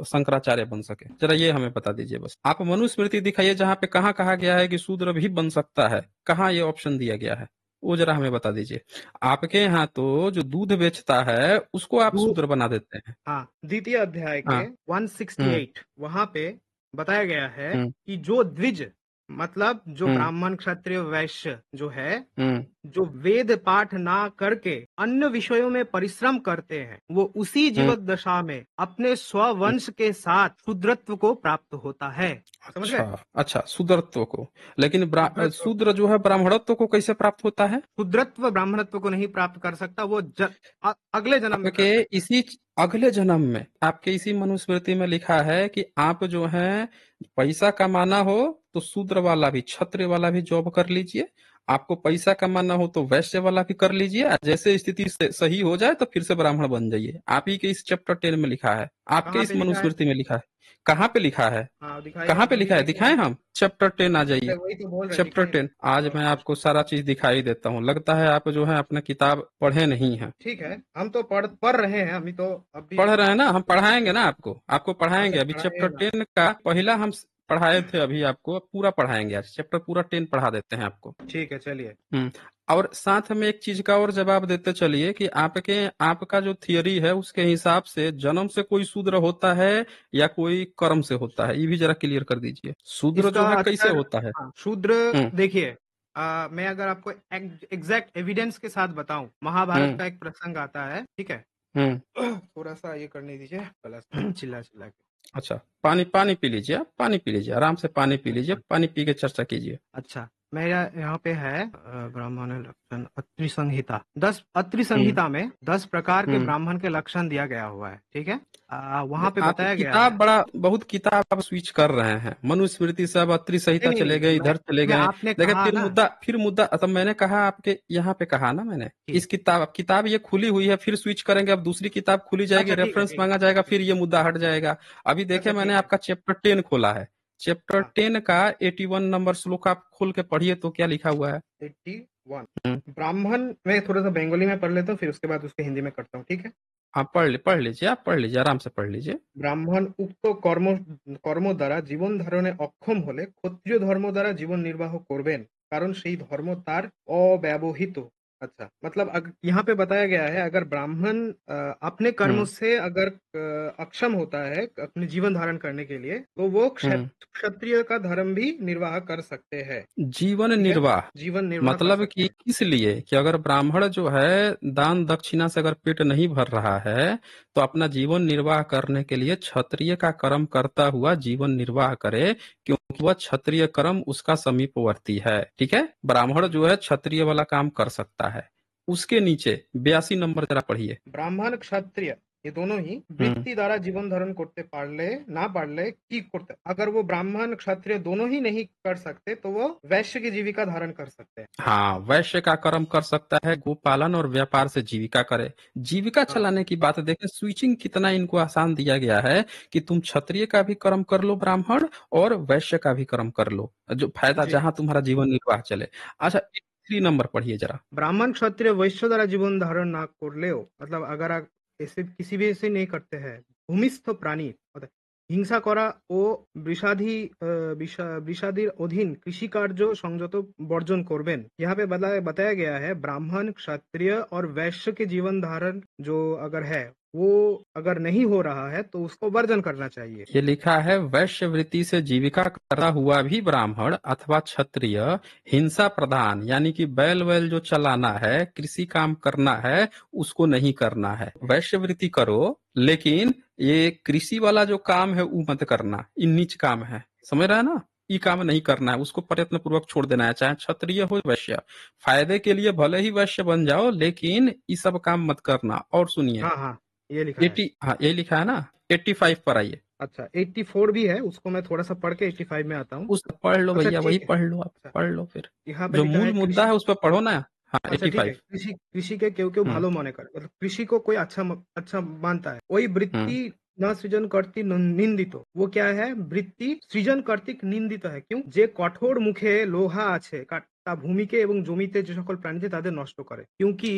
शंकराचार्य बन सके? जरा ये हमें बता दीजिए बस। आप मनुस्मृति दिखाइए जहाँ पे कहाँ कहा गया है कि शूद्र भी बन सकता है, कहाँ ये ऑप्शन दिया गया है, वो जरा हमें बता दीजिए। आपके यहाँ तो जो दूध बेचता है उसको आप दू शूद्र बना देते हैं। हाँ, द्वितीय अध्याय के हाँ। हम्म। 168 वहां पे बताया गया है हम्म। कि जो द्विज, मतलब जो हम्म। ब्राह्मण क्षत्रिय वैश्य जो है, हम्म। जो वेद पाठ ना करके अन्य विषयों में परिश्रम करते हैं, वो उसी हम्म। जीवित दशा में अपने हम्म। स्ववंश के साथ शूद्रत्व को प्राप्त होता है। समझ अच्छा। गए? अच्छा, शूद्रत्व को। लेकिन शूद्रत्व शूद्र जो है ब्राह्मणत्व को कैसे प्राप्त होता है? शूद्रत्व ब्राह्मणत्व को नहीं प्राप्त कर सकता, वो अगले जन्म में आपके कर सकता है। इसी अगले जन्म में, आपके इसी मनुस्मृति में लिखा है कि आप जो है पैसा कमाना हो तो शूद्र वाला भी, क्षत्रिय वाला भी जॉब कर लीजिए। आपको पैसा कमाना हो तो वैश्य वाला भी कर लीजिए। जैसे स्थिति सही हो जाए तो फिर से ब्राह्मण बन जाइए। आप ही के इस चैप्टर 10 में लिखा है, आपके कहाँ इस पे लिखा है? मनुस्मृति में लिखा है। कहाँ पे लिखा है? हाँ दिखाइए, कहाँ पे हम भी लिखा है? देखेंगे। दिखाएं हम? चैप्टर 10 आ जाइए। अरे वही तो बोल रहे हैं, चैप्टर दिखाइए। 10 आज मैं आपको सारा चीज दिखाई देता हूँ। लगता है आप जो है अपना किताब पढ़े नहीं है। ठीक है, हम तो पढ़ रहे हैं अभी तो, अभी। पढ़ रहे हैं ना? हम पढ़ाएंगे ना आपको, आपको अच्छा पढ़ाएंगे। अभी पढ़ाइए चैप्टर ना। 10 का पहला हम पढ़ाए थे, अभी आपको पूरा पढ़ाएंगे। आज चैप्टर पूरा 10 पढ़ा देते हैं आपको। ठीक है, चलिए। हम्म। और साथ में एक चीज का और जवाब देते चलिए कि आपका जो थियरी है उसके हिसाब से जन्म से कोई शूद्र होता है या कोई कर्म से होता है, ये भी जरा क्लियर कर दीजिए। शूद्र इसका जो है कैसे अक्सर, होता है? हाँ, शूद्र। हम्म। देखिए, मैं अगर आपको एग्जैक्ट एविडेंस के साथ बताऊं, महाभारत हम्म। का एक प्रसंग आता है, ठीक है? हम्म। थोड़ा सा ये करने दीजिए, प्लस चिल्ला चिल्ला के। अच्छा, पानी पानी पी लीजिए, आप पानी पी लीजिए, आराम से पानी पी लीजिए, अच्छा। पानी पी के चर्चा कीजिए। अच्छा, मेरा यहाँ पे है ब्राह्मण लक्षण अत्रि संहिता, 10 अत्रि हम्म। संहिता में 10 प्रकार के हम्म। ब्राह्मण के लक्षण दिया गया हुआ है, ठीक है? वहां पे आप बताया गया किताब है। बड़ा बहुत किताब आप स्विच कर रहे हैं। मनुस्मृति से अब अत्रि नहीं संहिता नहीं चले नहीं, गए, इधर चले मैं गए। आपने देखिए कहा फिर ना मुद्दा, तब मैंने कहा आपके यहाँ पे कहा ना मैंने, कि, इस किताब किताब ये खुली हुई है, फिर स्विच करेंगे। अब दूसरी किताब खुली जाएगी, अच्छा ठीक है, रेफरेंस ठीक है, मांगा ठीक जाएगा, है, फिर ठीक ये मुद्दा हट जाएगा। अभी है। देखिए अच्छा मैंने ठीक है। आपका चैप्टर 10 खोला है। चैप्टर हाँ, 10 का 81 नंबर श्लोक आप खोल के पढ़िए तो क्या लिखा हुआ है? 81। हम्म। ब्राह्मण, मैं थोड़ा सा बंगाली में पढ़ लेता हूँ, फिर उसके बाद उसके हिंदी में करता हूँ, ठीक है? आप पढ़ लीजिए, आप पढ़ लीजिए, आराम से पढ़ लीजिए। ব্রাহ্মণ উক্ত কর্ম দ্বারা জীবন ধারণে অক্ষম হলে ক্ষত্রিয় ধর্ম দ্বারা জীবন নির্বাহ করবেন, কারণ সেই ধর্ম তার অব্यवहित। अच्छा, मतलब यहाँ पे बताया गया है, अगर ब्राह्मण अपने कर्मों हम्म। से अगर अक्षम होता है अपने जीवन धारण करने के लिए, तो वो हम्म। क्षत्रिय का धर्म भी निर्वाह कर सकते हैं। जीवन ठीक है? निर्वाह जीवन निर्वाह कर मतलब सकते कि हैं। किस लिए? कि अगर ब्राह्मण जो है दान दक्षिणा से अगर पेट नहीं भर रहा है तो अपना जीवन निर्वाह करने के लिए क्षत्रिय का कर्म करता हुआ जीवन निर्वाह करे, क्योंकि वह क्षत्रिय कर्म उसका समीपवर्ती है। ठीक है, ब्राह्मण जो है क्षत्रिय वाला काम कर सकता है। उसके नीचे 82 नंबर जरा पढ़िए। ব্রাহ্মণ ক্ষত্রিয় ये दोनों ही हम्म। वृत्ति द्वारा जीवन धारण करते पारले ना पारले की करते, अगर वो ब्राह्मण क्षत्रिय दोनों ही नहीं कर सकते तो वो वैश्य की जीविका धारण कर सकते हैं। हाँ, वैश्य का कर्म कर सकता है, गोपालन और व्यापार से जीविका करे। जीविका हाँ चलाने की बात देखें, स्विचिंग कितना इनको आसान दिया गया है कि तुम क्षत्रिय का भी कर्म कर लो ब्राह्मण, और वैश्य का भी कर्म कर लो, जो फायदा जी। जहां तुम्हारा जीवन निर्वाह चले। अच्छा, 3 नंबर पढ़िए जरा। ब्राह्मण क्षत्रिय वैश्य द्वारा जीवन धारण ना कर ले, मतलब अगर आप ऐसे किसी भी ऐसे नहीं करते हैं, भूमिस्थ प्राणी অর্থাৎ হিংসা করা ও বিষাদির অধীন কৃষি কার্য সংযত বর্জন করবেন। यहाँ पे बताया गया है, ब्राह्मण क्षत्रिय और वैश्य के जीवन धारण जो अगर है, वो अगर नहीं हो रहा है तो उसको वर्जन करना चाहिए। ये लिखा है, वैश्य वृत्ति से जीविका करता हुआ भी ब्राह्मण अथवा क्षत्रिय हिंसा प्रधान, यानी कि बैल वैल जो चलाना है, कृषि काम करना है, उसको नहीं करना है। वैश्य वृत्ति करो, लेकिन ये कृषि वाला जो काम है वो मत करना, ये नीच काम है। समझ रहा है ना? ये काम नहीं करना है, उसको प्रयत्न पूर्वक छोड़ देना है, चाहे क्षत्रिय हो वैश्य। फायदे के लिए भले ही वैश्य बन जाओ, लेकिन ये सब काम मत करना। और सुनिए, हाँ हाँ, ये लिखा है। 80, हाँ ये लिखा है ना, 85 पर आइए। अच्छा, 84 भी है, उसको मैं थोड़ा सा पढ़ के 85 में आता हूँ। उस पढ़ लो अच्छा भैया, वही ठीक है। पढ़ लो, आप अच्छा, पढ़ लो फिर। यहाँ पे जो लिखा मूल है मुद्दा कृषि। है उस पर पढ़ो ना। हाँ, अच्छा ठीक है, 85। कृषि कृषि के केव हम्म। भालो मने करे, मतलब कृषि को कोई अच्छा मानता है, वही हम्म। वृत्ति न सृजन करती निंदित, वो क्या है? वृत्ति सृजन कर्तिक निंदित है, क्यों? যে কঠোর মুখে লোহা আছে তা ভূমিকে এবং জমিতে যে সকল প্রাণীতে তাদের নষ্ট করে, क्योंकि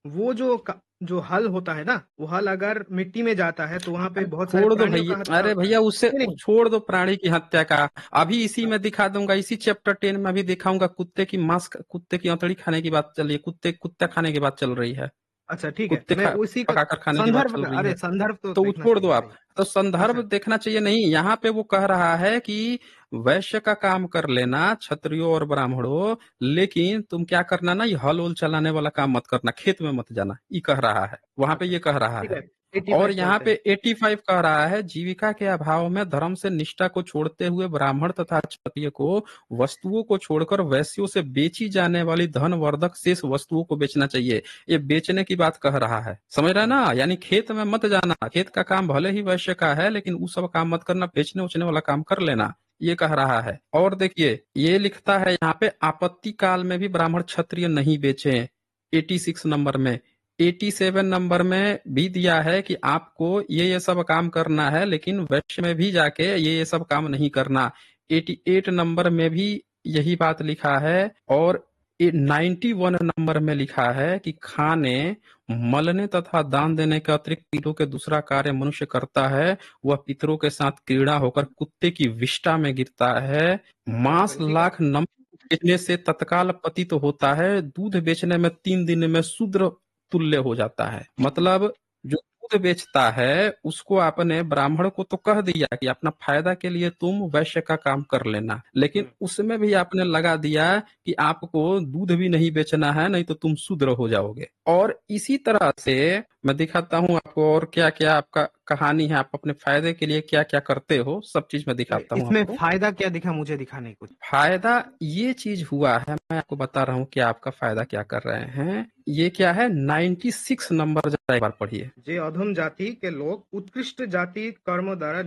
वो जो हल होता है ना, वो हल अगर मिट्टी में जाता है तो वहां पे अरे बहुत सारे छोड़ दो प्राणियों का भैया, हत्या अरे होता है। भैया उससे नहीं नहीं। छोड़ दो प्राणी की हत्या का। अभी इसी में दिखा दूंगा, इसी चैप्टर 10 में अभी दिखाऊंगा, कुत्ते की मांस, कुत्ते की अंतड़ी खाने की बात चल रही है, कुत्ता खाने की बात चल रही है। अच्छा ठीक है, कुत्ते मैं खा उसी का पकाकर खाने की बात संदर्भ चल का, रही अरे है। संदर्भ तो तो वो देखना छोड़ दो चाहिए आप। भाई। तो संदर्भ अच्छा। देखना चाहिए नहीं, यहाँ पे वो कह रहा है कि वैश्य का काम कर लेना, क्षत्रियो और ब्राह्मणों, लेकिन तुम क्या करना ना, ये हल उल चलाने वाला काम मत करना, खेत में मत जाना, ये कह रहा है, वहां पे अच्छा, ये कह रहा ठीक है। है, 85 और यहाँ चलते पे हैं। 85 कह रहा है, जीविका के अभाव में धर्म से निष्ठा को छोड़ते हुए ब्राह्मण तथा क्षत्रिय को वस्तुओं को छोड़कर वैश्यों से बेची जाने वाली धनवर्धक शेष वस्तुओं को बेचना चाहिए। ये बेचने की बात कह रहा है, समझ रहा है हुँ, ना, यानी खेत में मत जाना, खेत का काम भले ही वैश्य का है लेकिन वो सब काम मत करना, बेचने उचने वाला काम कर लेना, ये कह रहा है। और देखिए ये लिखता है यहाँ पे, आपत्ति काल में भी ब्राह्मण क्षत्रिय नहीं बेचे। 86 नंबर में, 87 नंबर में भी दिया है कि आपको ये सब काम करना है, लेकिन वैश्य में भी जाके ये सब काम नहीं करना। 88 नंबर में भी यही बात लिखा है। और 91 नंबर में लिखा है कि खाने, मलने तथा दान देने के अतिरिक्त पितरों के दूसरा कार्य मनुष्य करता है, वह पितरों के साथ क्रीड़ा होकर कुत्ते की विष्ठा में गिरता है। मांस इसी का लाख नमक बेचने से तत्काल पतित होता है, दूध बेचने में 3 दिन में शूद्र तुल्य हो जाता है। मतलब जो दूध बेचता है उसको आपने, ब्राह्मण को तो कह दिया कि अपना फायदा के लिए तुम वैश्य का काम कर लेना, लेकिन हुँ, उसमें भी आपने लगा दिया कि आपको दूध भी नहीं बेचना है, नहीं तो तुम शूद्र हो जाओगे। और इसी तरह से मैं दिखाता हूँ आपको और क्या क्या आपका कहानी है, आप अपने फायदे के लिए क्या क्या करते हो, सब चीज मैं नहीं, दिखाता हूँ इसमें आपको। फ़ायदा क्या दिखा, मुझे दिखा नहीं कुछ। फायदा ये चीज हुआ है, मैं आपको बता रहा हूँ कि आपका फायदा क्या कर रहे हैं। ये क्या है, 96 नंबर, जरा एक बार पढ़िए। जे अधम जाति के लोग उत्कृष्ट जाति कर्म द्वारा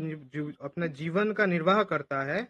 अपने जीवन का निर्वाह करता है,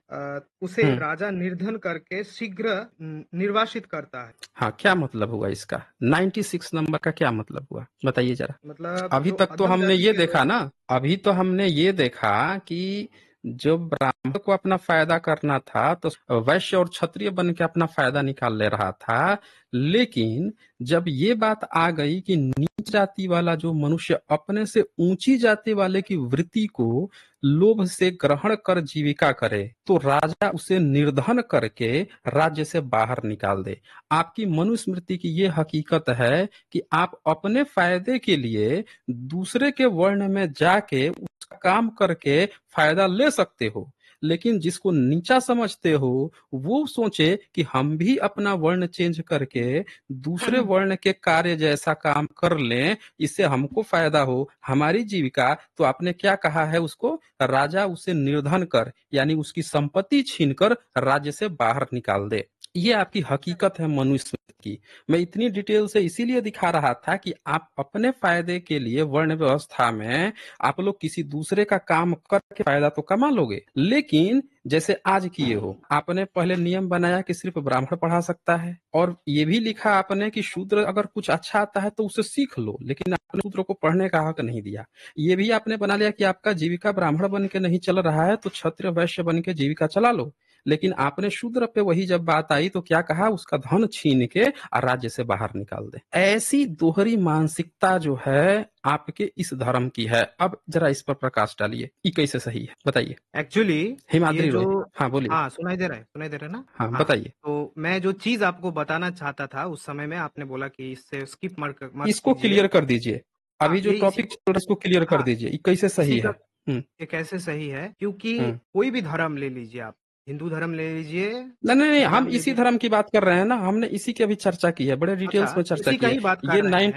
उसे हम्म। राजा निर्धन करके शीघ्र निर्वासित करता है। हाँ, क्या मतलब हुआ इसका, 96 नंबर का क्या मतलब हुआ, बताइए जरा। मतलब अभी जो तक तो अधम हमने जाति ये के लोग देखा ना, अभी तो हमने ये देखा कि जो ब्राह्मण को अपना फायदा करना था तो वैश्य और क्षत्रिय बन के अपना फायदा निकाल ले रहा था, लेकिन जब ये बात आ गई कि नीच जाति वाला जो मनुष्य अपने से ऊंची जाति वाले की वृत्ति को लोभ से ग्रहण कर जीविका करे, तो राजा उसे निर्धन करके राज्य से बाहर निकाल दे। आपकी मनुस्मृति की ये हकीकत है कि आप अपने फायदे के लिए दूसरे के वर्ण में जाके उसका काम करके फायदा ले सकते हो, लेकिन जिसको नीचा समझते हो वो सोचे कि हम भी अपना वर्ण चेंज करके दूसरे वर्ण के कार्य जैसा काम कर लें, इससे हमको फायदा हो, हमारी जीविका, तो आपने क्या कहा है उसको, राजा उसे निर्धन कर, यानी उसकी संपत्ति छीनकर राज्य से बाहर निकाल दे। ये आपकी हकीकत है मनुस्मृति की। मैं इतनी डिटेल से इसीलिए दिखा रहा था कि आप अपने फायदे के लिए वर्ण व्यवस्था में आप लोग किसी दूसरे का काम करके फायदा तो कमा लोगे, लेकिन जैसे आज किए हो, आपने पहले नियम बनाया कि सिर्फ ब्राह्मण पढ़ा सकता है, और ये भी लिखा आपने कि शूद्र अगर कुछ अच्छा आता है तो उसे सीख लो, लेकिन आपने शूद्र को पढ़ने का हक नहीं दिया। ये भी आपने बना लिया कि आपका जीविका ब्राह्मण बन के नहीं चल रहा है तो क्षत्रिय वैश्य बन के जीविका चला लो, लेकिन आपने शूद्र पे वही जब बात आई तो क्या कहा, उसका धन छीन के और राज्य से बाहर निकाल दे। ऐसी दोहरी मानसिकता जो है आपके इस धर्म की है। अब जरा इस पर प्रकाश डालिए, ये कैसे सही है, बताइए। एक्चुअली ये हिमाद्री जो, रॉय, हाँ बोलिए। हाँ, सुनाई दे रहा है ना? हाँ हाँ, बताइए। तो मैं जो चीज़ आपको बताना चाहता था उस समय में, आपने बोला कि इससे स्किप मत मत इसको कीजिए। क्लियर कर दीजिए, हाँ, अभी जो ये इसी टॉपिक को, चल रहा है इसको क्लियर कर हाँ, दीजिए, ये कैसे इसी सही का, है। हम्म। ये कैसे सही है, क्योंकि हम्म। कोई भी धर्म ले लीजिए आप, हिंदू धर्म ले लीजिए, नहीं नहीं नहीं, हम इस्लाम ले इसी लीजिए। धर्म की बात कर रहे हैं ना, हमने इसी की अभी चर्चा की है, बड़े अच्छा, डिटेल्स में चर्चा इसी की का है। ही बात कर ये रहे हैं।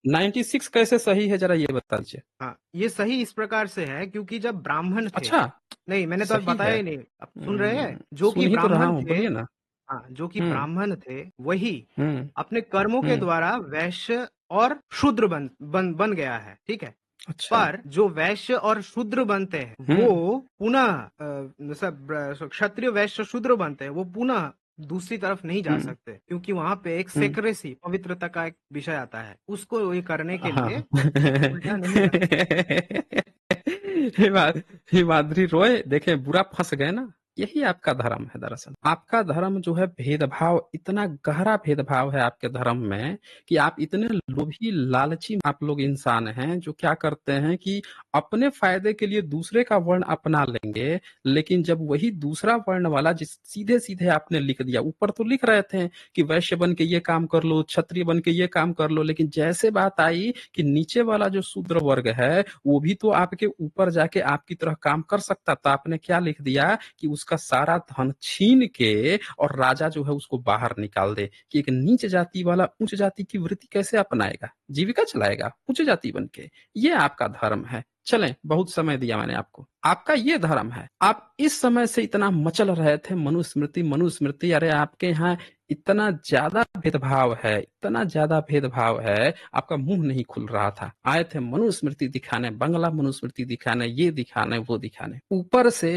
96 कैसे सही है, जरा ये बता दीजिए। हाँ, ये सही इस प्रकार से है क्योंकि जब ब्राह्मण थे, अच्छा, नहीं मैंने तो अभी सही बताया है। ही नहीं, आप सुन रहे हैं? जो कि सुन ही तो रहा ब्राह्मण हूँ, थे, बोलिए ना। हाँ, जो कि हम्म। ब्राह्मण थे, वही हम्म। अपने कर्मों के हम्म। द्वारा वैश्य और शूद्र बन गया है, ठीक है? अच्छा। पर जो वैश्य और शूद्र बनते हैं, हम्म। वो पुनः क्षत्रिय वैश्य शूद्र बनते हैं, वो पुनः दूसरी तरफ नहीं जा हम्म। सकते, क्योंकि वहां पे एक हम्म। सेक्रेसी, पवित्रता का एक विषय आता है, उसको ये करने के लिए हाँ। उल्टा नहीं जा सकते। हिमाद्री रॉय देखे, बुरा फंस गए ना, यही आपका धर्म है। दरअसल आपका धर्म जो है भेदभाव, इतना गहरा भेदभाव है आपके धर्म में कि आप इतने लोभी लालची आप लोग इंसान हैं जो क्या करते हैं कि अपने फायदे के लिए दूसरे का वर्ण अपना लेंगे, लेकिन जब वही दूसरा वर्ण वाला, जिस सीधे सीधे आपने लिख दिया, ऊपर तो लिख रहे थे कि वैश्य बन के ये काम कर लो, क्षत्रिय बन के ये काम कर लो, लेकिन जैसे बात आई कि नीचे वाला जो शूद्र वर्ग है वो भी तो आपके ऊपर जाके आपकी तरह काम कर सकता था, आपने क्या लिख दिया कि उसका सारा धन छीन के और राजा जो है उसको बाहर निकाल दे कि एक नीच जाति वाला उच्च जाति की वृत्ति कैसे अपनाएगा, जीविका चलाएगा उच्च जाति बन के। ये आपका धर्म है। चलें, बहुत समय दिया मैंने आपको। आपका ये धर्म है। आप इस समय से इतना मचल रहे थे मनुस्मृति मनुस्मृति, अरे आपके यहाँ इतना ज्यादा भेदभाव है, इतना ज्यादा भेदभाव है, आपका मुंह नहीं खुल रहा था। आए थे मनुस्मृति दिखाने, बंगला मनुस्मृति दिखाने, ये दिखाने वो दिखाने, ऊपर से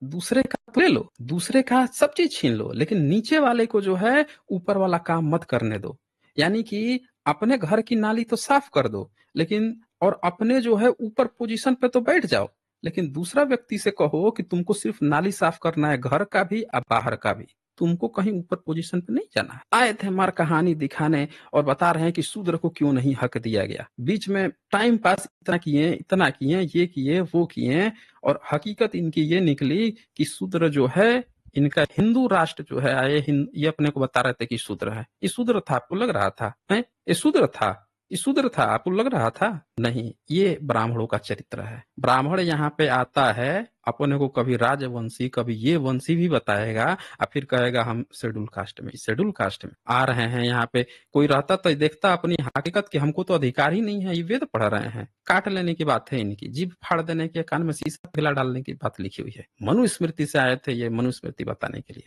दूसरे का ले लो, दूसरे का सब चीज छीन लो, लेकिन नीचे वाले को जो है ऊपर वाला काम मत करने दो। यानी कि अपने घर की नाली तो साफ कर दो, लेकिन और अपने जो है ऊपर पोजीशन पे तो बैठ जाओ, लेकिन दूसरा व्यक्ति से कहो कि तुमको सिर्फ नाली साफ करना है, घर का भी और बाहर का भी, तुमको कहीं ऊपर पोजीशन पे नहीं जाना है। आए थे हमारा कहानी दिखाने और बता रहे हैं कि शूद्र को क्यों नहीं हक दिया गया। बीच में टाइम पास इतना किए, ये किए वो किए, और हकीकत इनकी ये निकली कि शूद्र जो है, इनका हिंदू राष्ट्र जो है, ये अपने को बता रहे थे कि शूद्र है। ये शूद्र था, आपको लग रहा था? है ये शूद्र था? ये शूद्र था, आपको लग रहा था? नहीं, ये ब्राह्मणों का चरित्र है। ब्राह्मण यहाँ पे आता है, अपने को कभी राजवंशी कभी ये वंशी भी बताएगा, और फिर कहेगा हम शेड्यूल कास्ट में, शेड्यूल कास्ट में आ रहे हैं। यहाँ पे कोई रहता तो देखता अपनी हकीकत कि हमको तो अधिकार ही नहीं है, ये वेद पढ़ रहे हैं। काट लेने की बात है इनकी, जीभ फाड़ देने के, कान में शीशा पिला डालने की बात लिखी हुई है। मनुस्मृति से आए थे ये, मनुस्मृति बताने के लिए।